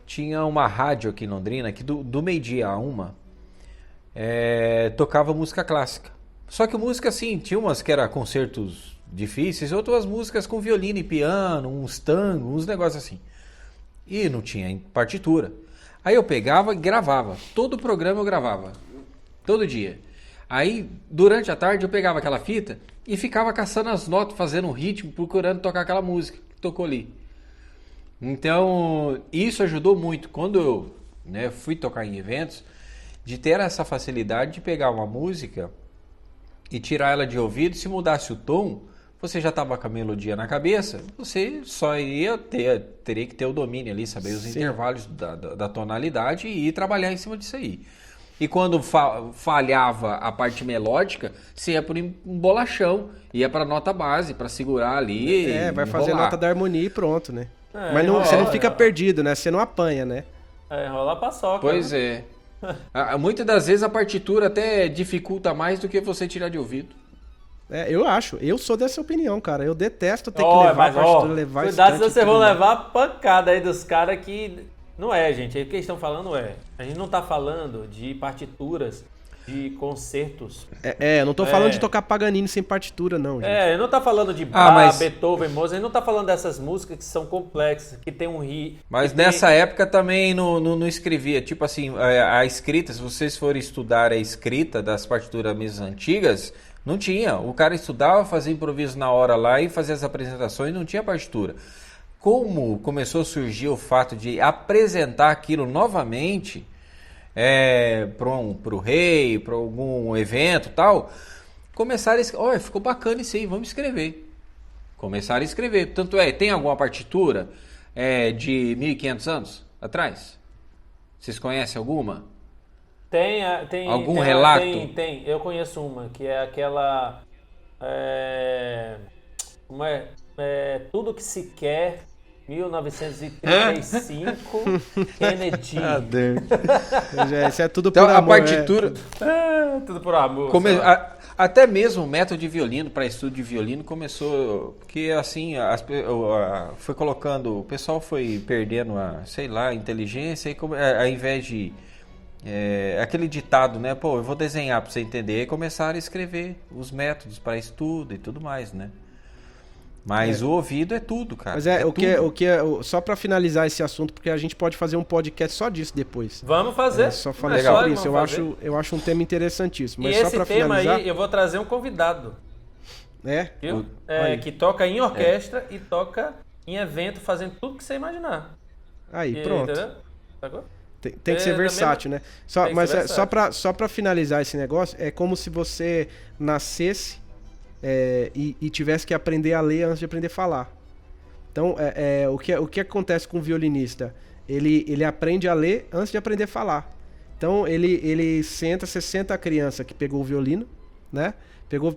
tinha uma rádio aqui em Londrina que do meio-dia a 1 tocava música clássica. Só que música, assim, tinha umas que eram concertos difíceis, outras músicas com violino e piano, uns tangos, uns negócios assim. E não tinha partitura. Aí eu pegava e gravava. Todo o programa eu gravava. Todo dia. Aí, durante a tarde, eu pegava aquela fita e ficava caçando as notas, fazendo um ritmo, procurando tocar aquela música que tocou ali. Então, isso ajudou muito. Quando eu fui tocar em eventos, de ter essa facilidade de pegar uma música e tirar ela de ouvido. Se mudasse o tom, você já estava com a melodia na cabeça, você só teria que ter o domínio ali, saber os intervalos da tonalidade e ir trabalhar em cima disso aí. E quando falhava a parte melódica, você ia por um bolachão, ia para nota base, para segurar ali. Vai fazer nota da harmonia e pronto, né? Mas você não fica perdido, né? Você não apanha, né? Rola a paçoca. Pois né? Muitas das vezes a partitura até dificulta mais do que você tirar de ouvido. Eu acho. Eu sou dessa opinião, cara. Eu detesto ter que levar a partitura, levar esse cuidado se você for levar pancada aí dos caras que... Não gente. O que eles estão falando a gente não tá falando de partituras de concertos. Eu não tô falando de tocar Paganini sem partitura, não, gente. Eu não tá falando de Bach, Beethoven, Mozart, a gente não tá falando dessas músicas que são complexas, que tem um Mas nessa época também não escrevia, tipo assim, a escrita, se vocês forem estudar a escrita das partituras mesmo antigas, não tinha. O cara estudava, fazia improviso na hora lá e fazia as apresentações, não tinha partitura. Como começou a surgir o fato de apresentar aquilo novamente... pro rei, para algum evento e tal, começaram a escrever, ficou bacana isso aí, vamos escrever. Começaram a escrever. Tanto tem alguma partitura de 1500 anos atrás? Vocês conhecem alguma? Tem algum relato? Tem. Eu conheço uma, que é aquela... Como Tudo que se quer... 1935, Kennedy. Isso é tudo por amor. A partitura... tudo por amor. Até mesmo o método de violino, para estudo de violino, começou... Porque assim, foi colocando... O pessoal foi perdendo a inteligência, e ao invés de... aquele ditado, né? Pô, eu vou desenhar para você entender. E começaram a escrever os métodos para estudo e tudo mais, né? Mas o ouvido é tudo, cara. Mas só pra finalizar esse assunto, porque a gente pode fazer um podcast só disso depois. Vamos fazer. Só falei sobre isso. Eu acho um tema interessantíssimo. Mas e só pra esse tema finalizar... aí, eu vou trazer um convidado. Viu? Que toca em orquestra e toca em evento, fazendo tudo que você imaginar. Aí, pronto. Entendeu? Sacou? Tem que ser versátil, né? Só pra finalizar esse negócio, é como se você nascesse... e tivesse que aprender a ler antes de aprender a falar. Então, o que acontece com o violinista? Ele aprende a ler antes de aprender a falar. Então, você senta a criança que pegou o violino, né?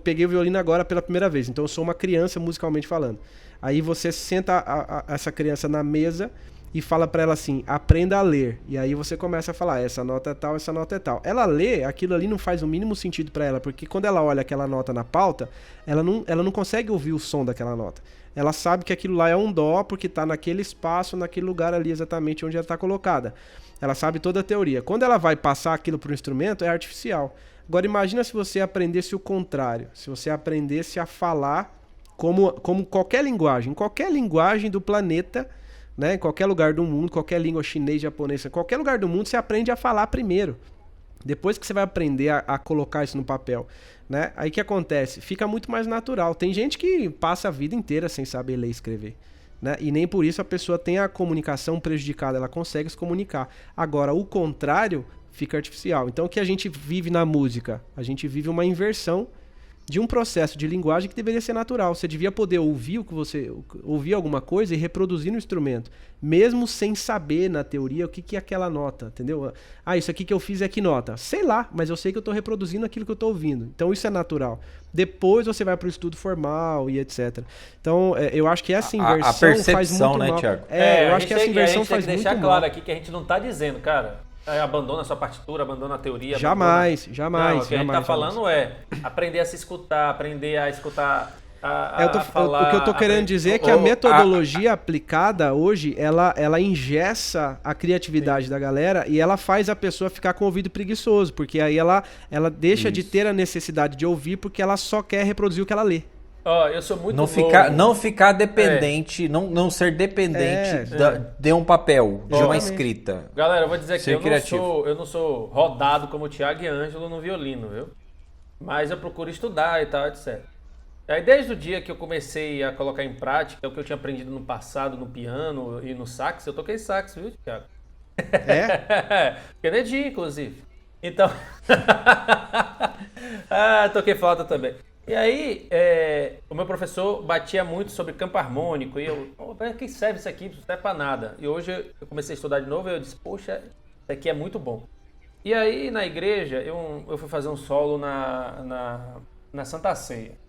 Peguei o violino agora pela primeira vez, então eu sou uma criança musicalmente falando. Aí você senta essa criança na mesa e fala pra ela assim, aprenda a ler. E aí você começa a falar, essa nota é tal, essa nota é tal. Ela lê, aquilo ali não faz o mínimo sentido pra ela, porque quando ela olha aquela nota na pauta, ela não consegue ouvir o som daquela nota. Ela sabe que aquilo lá é um dó, porque tá naquele espaço, naquele lugar ali exatamente onde ela tá colocada. Ela sabe toda a teoria. Quando ela vai passar aquilo pro instrumento, é artificial. Agora imagina se você aprendesse o contrário, se você aprendesse a falar como qualquer linguagem do planeta, né? Em qualquer lugar do mundo, qualquer língua chinês, japonês, qualquer lugar do mundo, você aprende a falar primeiro. Depois que você vai aprender a colocar isso no papel, né? Aí o que acontece? Fica muito mais natural. Tem gente que passa a vida inteira sem saber ler e escrever, né? E nem por isso a pessoa tem a comunicação prejudicada, ela consegue se comunicar. Agora, o contrário fica artificial. Então, o que a gente vive na música? A gente vive uma inversão de um processo de linguagem que deveria ser natural. Você devia poder ouvir ouvir alguma coisa e reproduzir no instrumento, mesmo sem saber na teoria o que é aquela nota, entendeu? Ah, isso aqui que eu fiz é que nota? Sei lá, mas eu sei que eu estou reproduzindo aquilo que eu estou ouvindo. Então isso é natural. Depois você vai para o estudo formal e etc. Então eu acho que essa inversão a percepção, faz muito né, mal. Thiago? Eu acho que essa inversão faz muito mal. A gente tem que deixar claro aqui que a gente não está dizendo, cara, abandona a sua partitura, abandona a teoria. Jamais. Não, o que a gente está falando é aprender a se escutar, aprender a escutar, a falar. O que eu estou querendo dizer é que a metodologia aplicada hoje, ela engessa a criatividade da galera e ela faz a pessoa ficar com o ouvido preguiçoso, porque aí ela deixa de ter a necessidade de ouvir porque ela só quer reproduzir o que ela lê. Eu sou muito não ficar dependente, não ser dependente de um papel, de uma escrita. Galera, eu vou dizer que eu não sou rodado como o Thiago e Ângelo no violino, viu? Mas eu procuro estudar e tal, etc. Aí desde o dia que eu comecei a colocar em prática o que eu tinha aprendido no passado, no piano e no sax, eu toquei sax, viu, Thiago? Kennedy, inclusive. Então... toquei flauta também. E aí, o meu professor batia muito sobre campo harmônico e eu, para que serve isso aqui? Não serve pra nada. E hoje eu comecei a estudar de novo e eu disse, poxa, isso aqui é muito bom. E aí, na igreja, eu fui fazer um solo na Santa Ceia.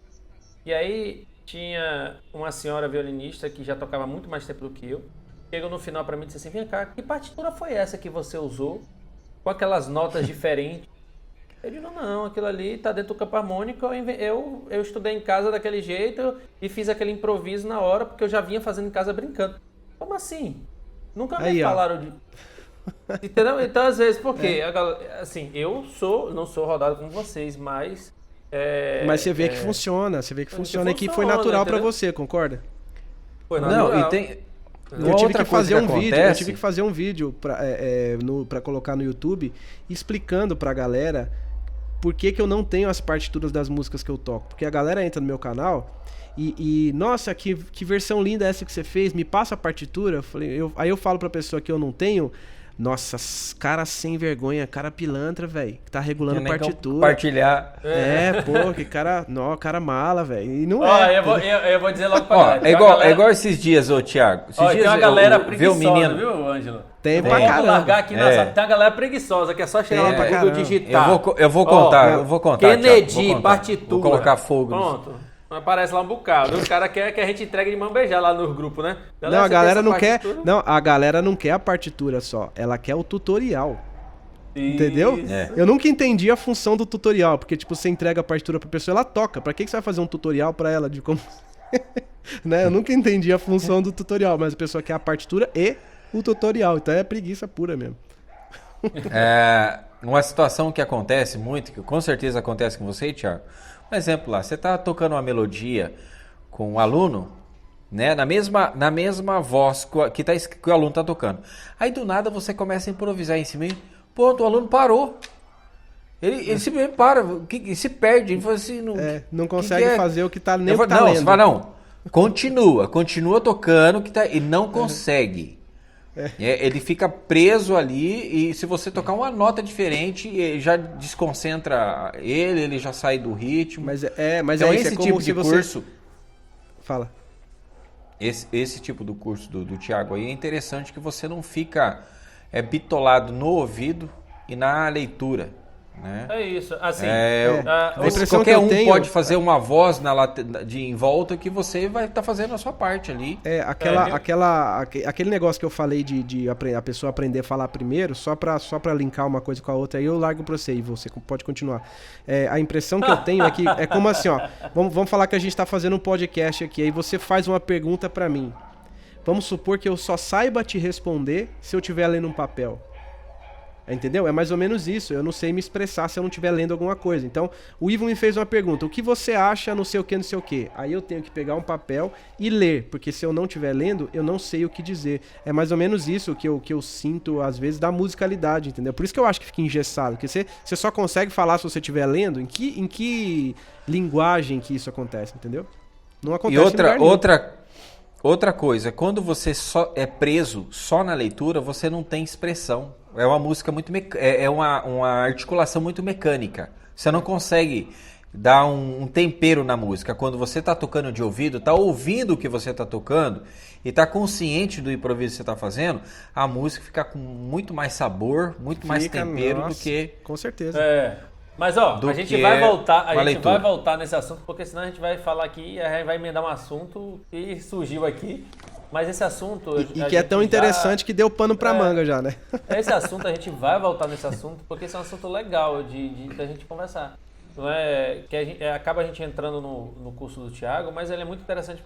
E aí, tinha uma senhora violinista que já tocava muito mais tempo do que eu. Chegou no final pra mim e disse assim, vem cá, que partitura foi essa que você usou? Com aquelas notas diferentes. Eu digo, não, aquilo ali tá dentro do campo harmônico, eu estudei em casa daquele jeito e fiz aquele improviso na hora, porque eu já vinha fazendo em casa brincando. Como assim? Nunca me falaram de... Entendeu? Então, às vezes, por quê? Assim, eu não sou rodado como vocês, mas... mas você vê que funciona, e que foi natural pra você, concorda? Foi natural. Não, e tem... Eu tive que fazer um vídeo pra colocar no YouTube explicando pra galera por que eu não tenho as partituras das músicas que eu toco. Porque a galera entra no meu canal e nossa, que versão linda essa que você fez, me passa a partitura. Aí eu falo pra pessoa que eu não tenho. Nossa, cara sem vergonha, cara pilantra, velho, que tá regulando partitura. Compartilhar. Que cara, cara mala, velho. E não eu vou dizer logo pra galera. É igual esses dias, Thiago. Esses dias tem uma galera preguiçosa, viu, Ângelo? Tem pra caramba. Largar aqui tem uma galera preguiçosa que é só chegar lá pra Google digitar. Eu vou contar. Kennedy, partitura. Vou colocar fogo. Pronto. Aparece lá um bocado. Os caras querem que a gente entregue de mão beijar lá no grupo, né? A galera não quer. Não, a galera não quer a partitura só. Ela quer o tutorial. Isso. Entendeu? Eu nunca entendi a função do tutorial. Porque, tipo, você entrega a partitura pra pessoa, ela toca. Pra que você vai fazer um tutorial pra ela de como. Né? Eu nunca entendi a função do tutorial. Mas a pessoa quer a partitura e o tutorial. Então é preguiça pura mesmo. Uma situação que acontece muito, que com certeza acontece com você, Thiago. Um exemplo lá, você está tocando uma melodia com um aluno, né, na mesma voz que o aluno está tocando. Aí do nada você começa a improvisar em cima e, o aluno parou. Ele simplesmente para, e se perde. Ele fala assim, não consegue fazer o que está nem lendo. Não, você fala, continua tocando e não consegue. Ele fica preso ali e se você tocar uma nota diferente, já desconcentra ele já sai do ritmo. Mas então, esse tipo de curso... Fala. Esse tipo do curso do Thiago aí é interessante que você não fica bitolado no ouvido e na leitura. né? É isso. Assim, A impressão qualquer que eu um tenho- pode fazer uma voz em volta que você vai estar fazendo a sua parte ali. Aquele negócio que eu falei de a pessoa aprender a falar primeiro, só pra linkar uma coisa com a outra, aí eu largo pra você e você pode continuar. A impressão que eu tenho é que é como assim, ó. Vamos falar que a gente tá fazendo um podcast aqui, aí você faz uma pergunta pra mim. Vamos supor que eu só saiba te responder se eu estiver lendo um papel. Entendeu? É mais ou menos isso. Eu não sei me expressar se eu não estiver lendo alguma coisa. Então, o Ivo me fez uma pergunta. O que você acha não sei o que, não sei o que? Aí eu tenho que pegar um papel e ler. Porque se eu não estiver lendo, eu não sei o que dizer. É mais ou menos isso que eu sinto, às vezes, da musicalidade, entendeu? Por isso que eu acho que fica engessado. Porque você só consegue falar se você estiver lendo. Em que linguagem que isso acontece, entendeu? Não acontece em lugar nenhum. Outra coisa, quando você só é preso só na leitura, você não tem expressão. É uma música muito uma articulação muito mecânica. Você não consegue dar um tempero na música. Quando você está tocando de ouvido, está ouvindo o que você está tocando e está consciente do improviso que você está fazendo, a música fica com muito mais sabor, muito mais tempero do que... Com certeza. Mas ó, Do a gente que vai voltar, leitura. vai voltar nesse assunto, porque senão a gente vai falar aqui e a gente vai emendar um assunto que surgiu aqui. Mas esse assunto... E que é tão interessante que deu pano pra manga já, né? Esse assunto, a gente vai voltar nesse assunto, porque esse é um assunto legal da gente conversar. Não é que acaba a gente entrando no curso do Thiago, mas ele é muito interessante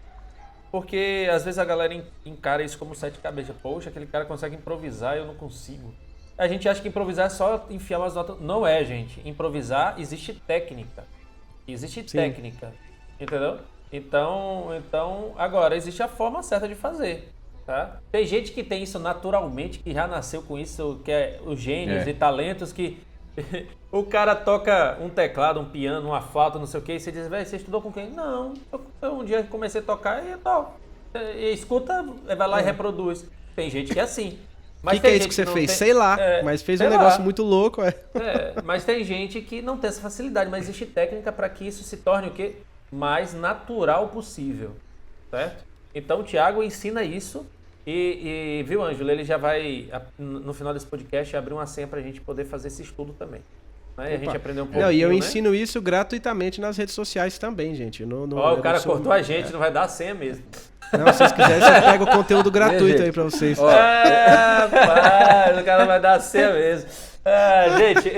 porque às vezes a galera encara isso como sete cabeças. Poxa, aquele cara consegue improvisar e eu não consigo. A gente acha que improvisar é só enfiar umas notas. Não é, gente. Improvisar, existe técnica. Existe técnica. Entendeu? Então, agora, existe a forma certa de fazer. Tá? Tem gente que tem isso naturalmente, que já nasceu com isso, que é os gênios e talentos que... o cara toca um teclado, um piano, uma flauta, não sei o que, e você diz, velho, você estudou com quem? Não. Eu um dia comecei a tocar e eu toco. E escuta, vai lá e reproduz. Tem gente que é assim. O que é isso que você fez? Sei lá, mas fez um negócio muito louco. Mas tem gente que não tem essa facilidade, mas existe técnica para que isso se torne o quê? Mais natural possível, certo? Então o Thiago ensina isso e viu, Ângelo, ele já vai, no final desse podcast, abrir uma senha pra gente poder fazer esse estudo também. Né? E a gente aprendeu um pouco. Não, e eu ensino isso gratuitamente nas redes sociais também, gente. O cara cortou a gente, não vai dar a senha mesmo. Não, se vocês quiserem, você pega o conteúdo gratuito aí pra vocês. O cara vai dar a senha mesmo. Gente,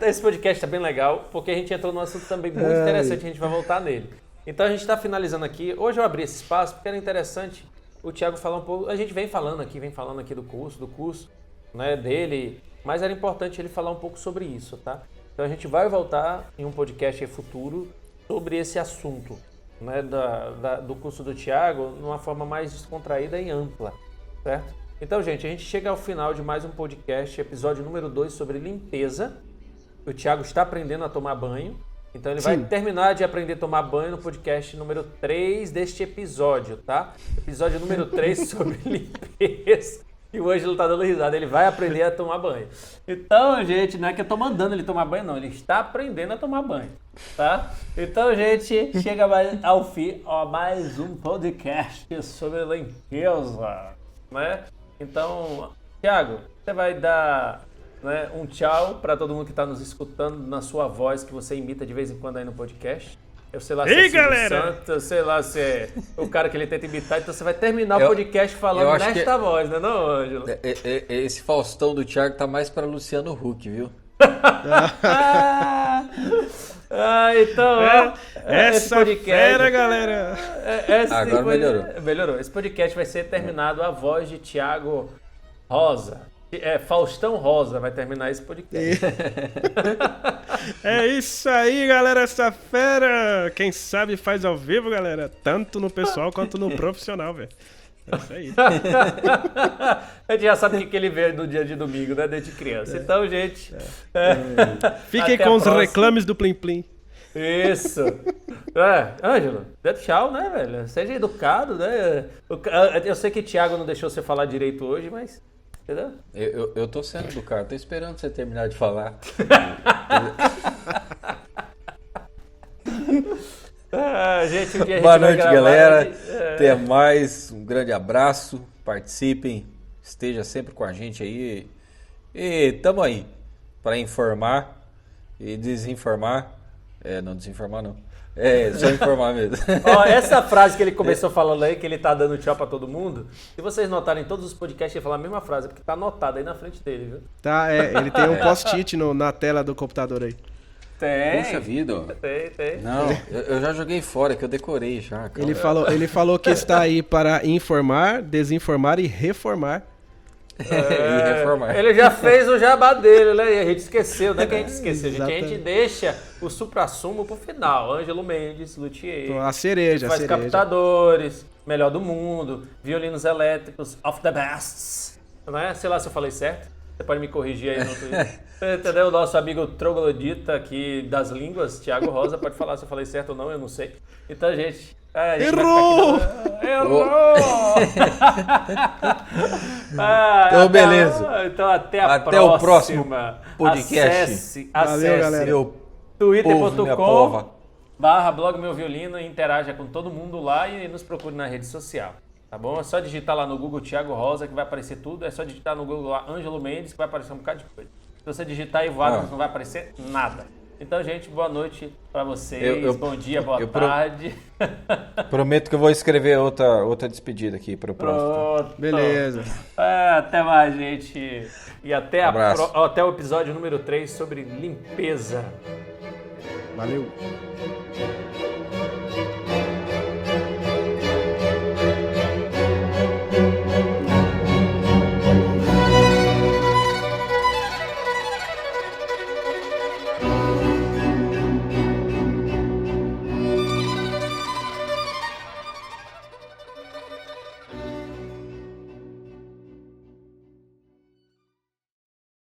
esse podcast tá bem legal, porque a gente entrou num assunto também muito interessante, a gente vai voltar nele. Então a gente tá finalizando aqui. Hoje eu abri esse espaço porque era interessante o Thiago falar um pouco. A gente vem falando aqui do curso, né, dele, mas era importante ele falar um pouco sobre isso, tá? Então a gente vai voltar em um podcast futuro sobre esse assunto, né, do curso do Thiago, numa forma mais descontraída e ampla, certo? Então, gente, a gente chega ao final de mais um podcast, episódio número 2 sobre limpeza. O Thiago está aprendendo a tomar banho, então ele vai terminar de aprender a tomar banho no podcast número 3 deste episódio, tá? Episódio número 3 sobre limpeza. E o Ângelo tá dando risada, ele vai aprender a tomar banho. Então, gente, não é que eu tô mandando ele tomar banho, não. Ele está aprendendo a tomar banho, tá? Então, gente, chega ao fim, mais um podcast sobre limpeza, né? Então, Thiago, você vai dar, né, um tchau para todo mundo que tá nos escutando na sua voz, que você imita de vez em quando aí no podcast. Eu sei lá se é Silvio Santos, eu sei lá se é o cara que ele tenta imitar, então você vai terminar o podcast falando nesta voz, né, não, Ângelo? Esse Faustão do Thiago tá mais pra Luciano Huck, viu? Então, essa podcast, fera, galera! Agora melhorou. Esse podcast vai ser terminado a voz de Thiago Rosa. Faustão Rosa vai terminar esse podcast. É isso aí, galera, essa fera. Quem sabe faz ao vivo, galera. Tanto no pessoal quanto no profissional, velho. É isso aí. A gente já sabe o que ele vê no dia de domingo, né? Desde criança. Então, gente... Fiquem com os reclames do Plim Plim. Isso. Ângelo, dê tchau, né, velho? Seja educado, né? Eu sei que o Thiago não deixou você falar direito hoje, mas... Entendeu? Eu tô sendo educado, tô esperando você terminar de falar. Gente, um dia Boa noite, galera. Até mais. Um grande abraço. Participem. Esteja sempre com a gente aí. E tamo aí para informar e desinformar. Não desinformar não. Só informar mesmo. Ó, essa frase que ele começou falando aí, que ele tá dando tchau pra todo mundo, se vocês notarem, todos os podcasts ele fala a mesma frase, porque tá anotada aí na frente dele, viu? Tá, ele tem um post-it na tela do computador aí. Tem. Puxa vida, ó. Tem. Não, eu já joguei fora, que eu decorei já. Calma. Ele falou que está aí para informar, desinformar e reformar. E reformar. Ele já fez o jabá dele, né? E a gente esqueceu, não é que a gente esqueceu, gente. A gente Exatamente. deixa o supra-sumo pro final. Ângelo Mendes, luthier. A cereja, Faz captadores, melhor do mundo, violinos elétricos, of the best. Não é? Sei lá se eu falei certo. Você pode me corrigir aí no Twitter. Entendeu? O nosso amigo troglodita aqui das línguas, Thiago Rosa, pode falar se eu falei certo ou não, eu não sei. Então, gente... Errou! Errou! Então, beleza. Então, até Até o próximo próxima. podcast. Valeu, galera. Meu povo, minha twitter.com pova. /blog Meu Violino e interaja com todo mundo lá e nos procure na rede social. Tá bom? É só digitar lá no Google Thiago Rosa que vai aparecer tudo. É só digitar no Google lá Ângelo Mendes que vai aparecer um bocado de coisa. Se você digitar Ivadas, não vai aparecer nada. Então, gente, boa noite pra vocês. Bom dia, boa tarde. Prometo que eu vou escrever outra despedida aqui pro próximo. Pronto. Beleza. Até mais, gente. E até, Abraço. até o episódio número 3 sobre limpeza. Valeu.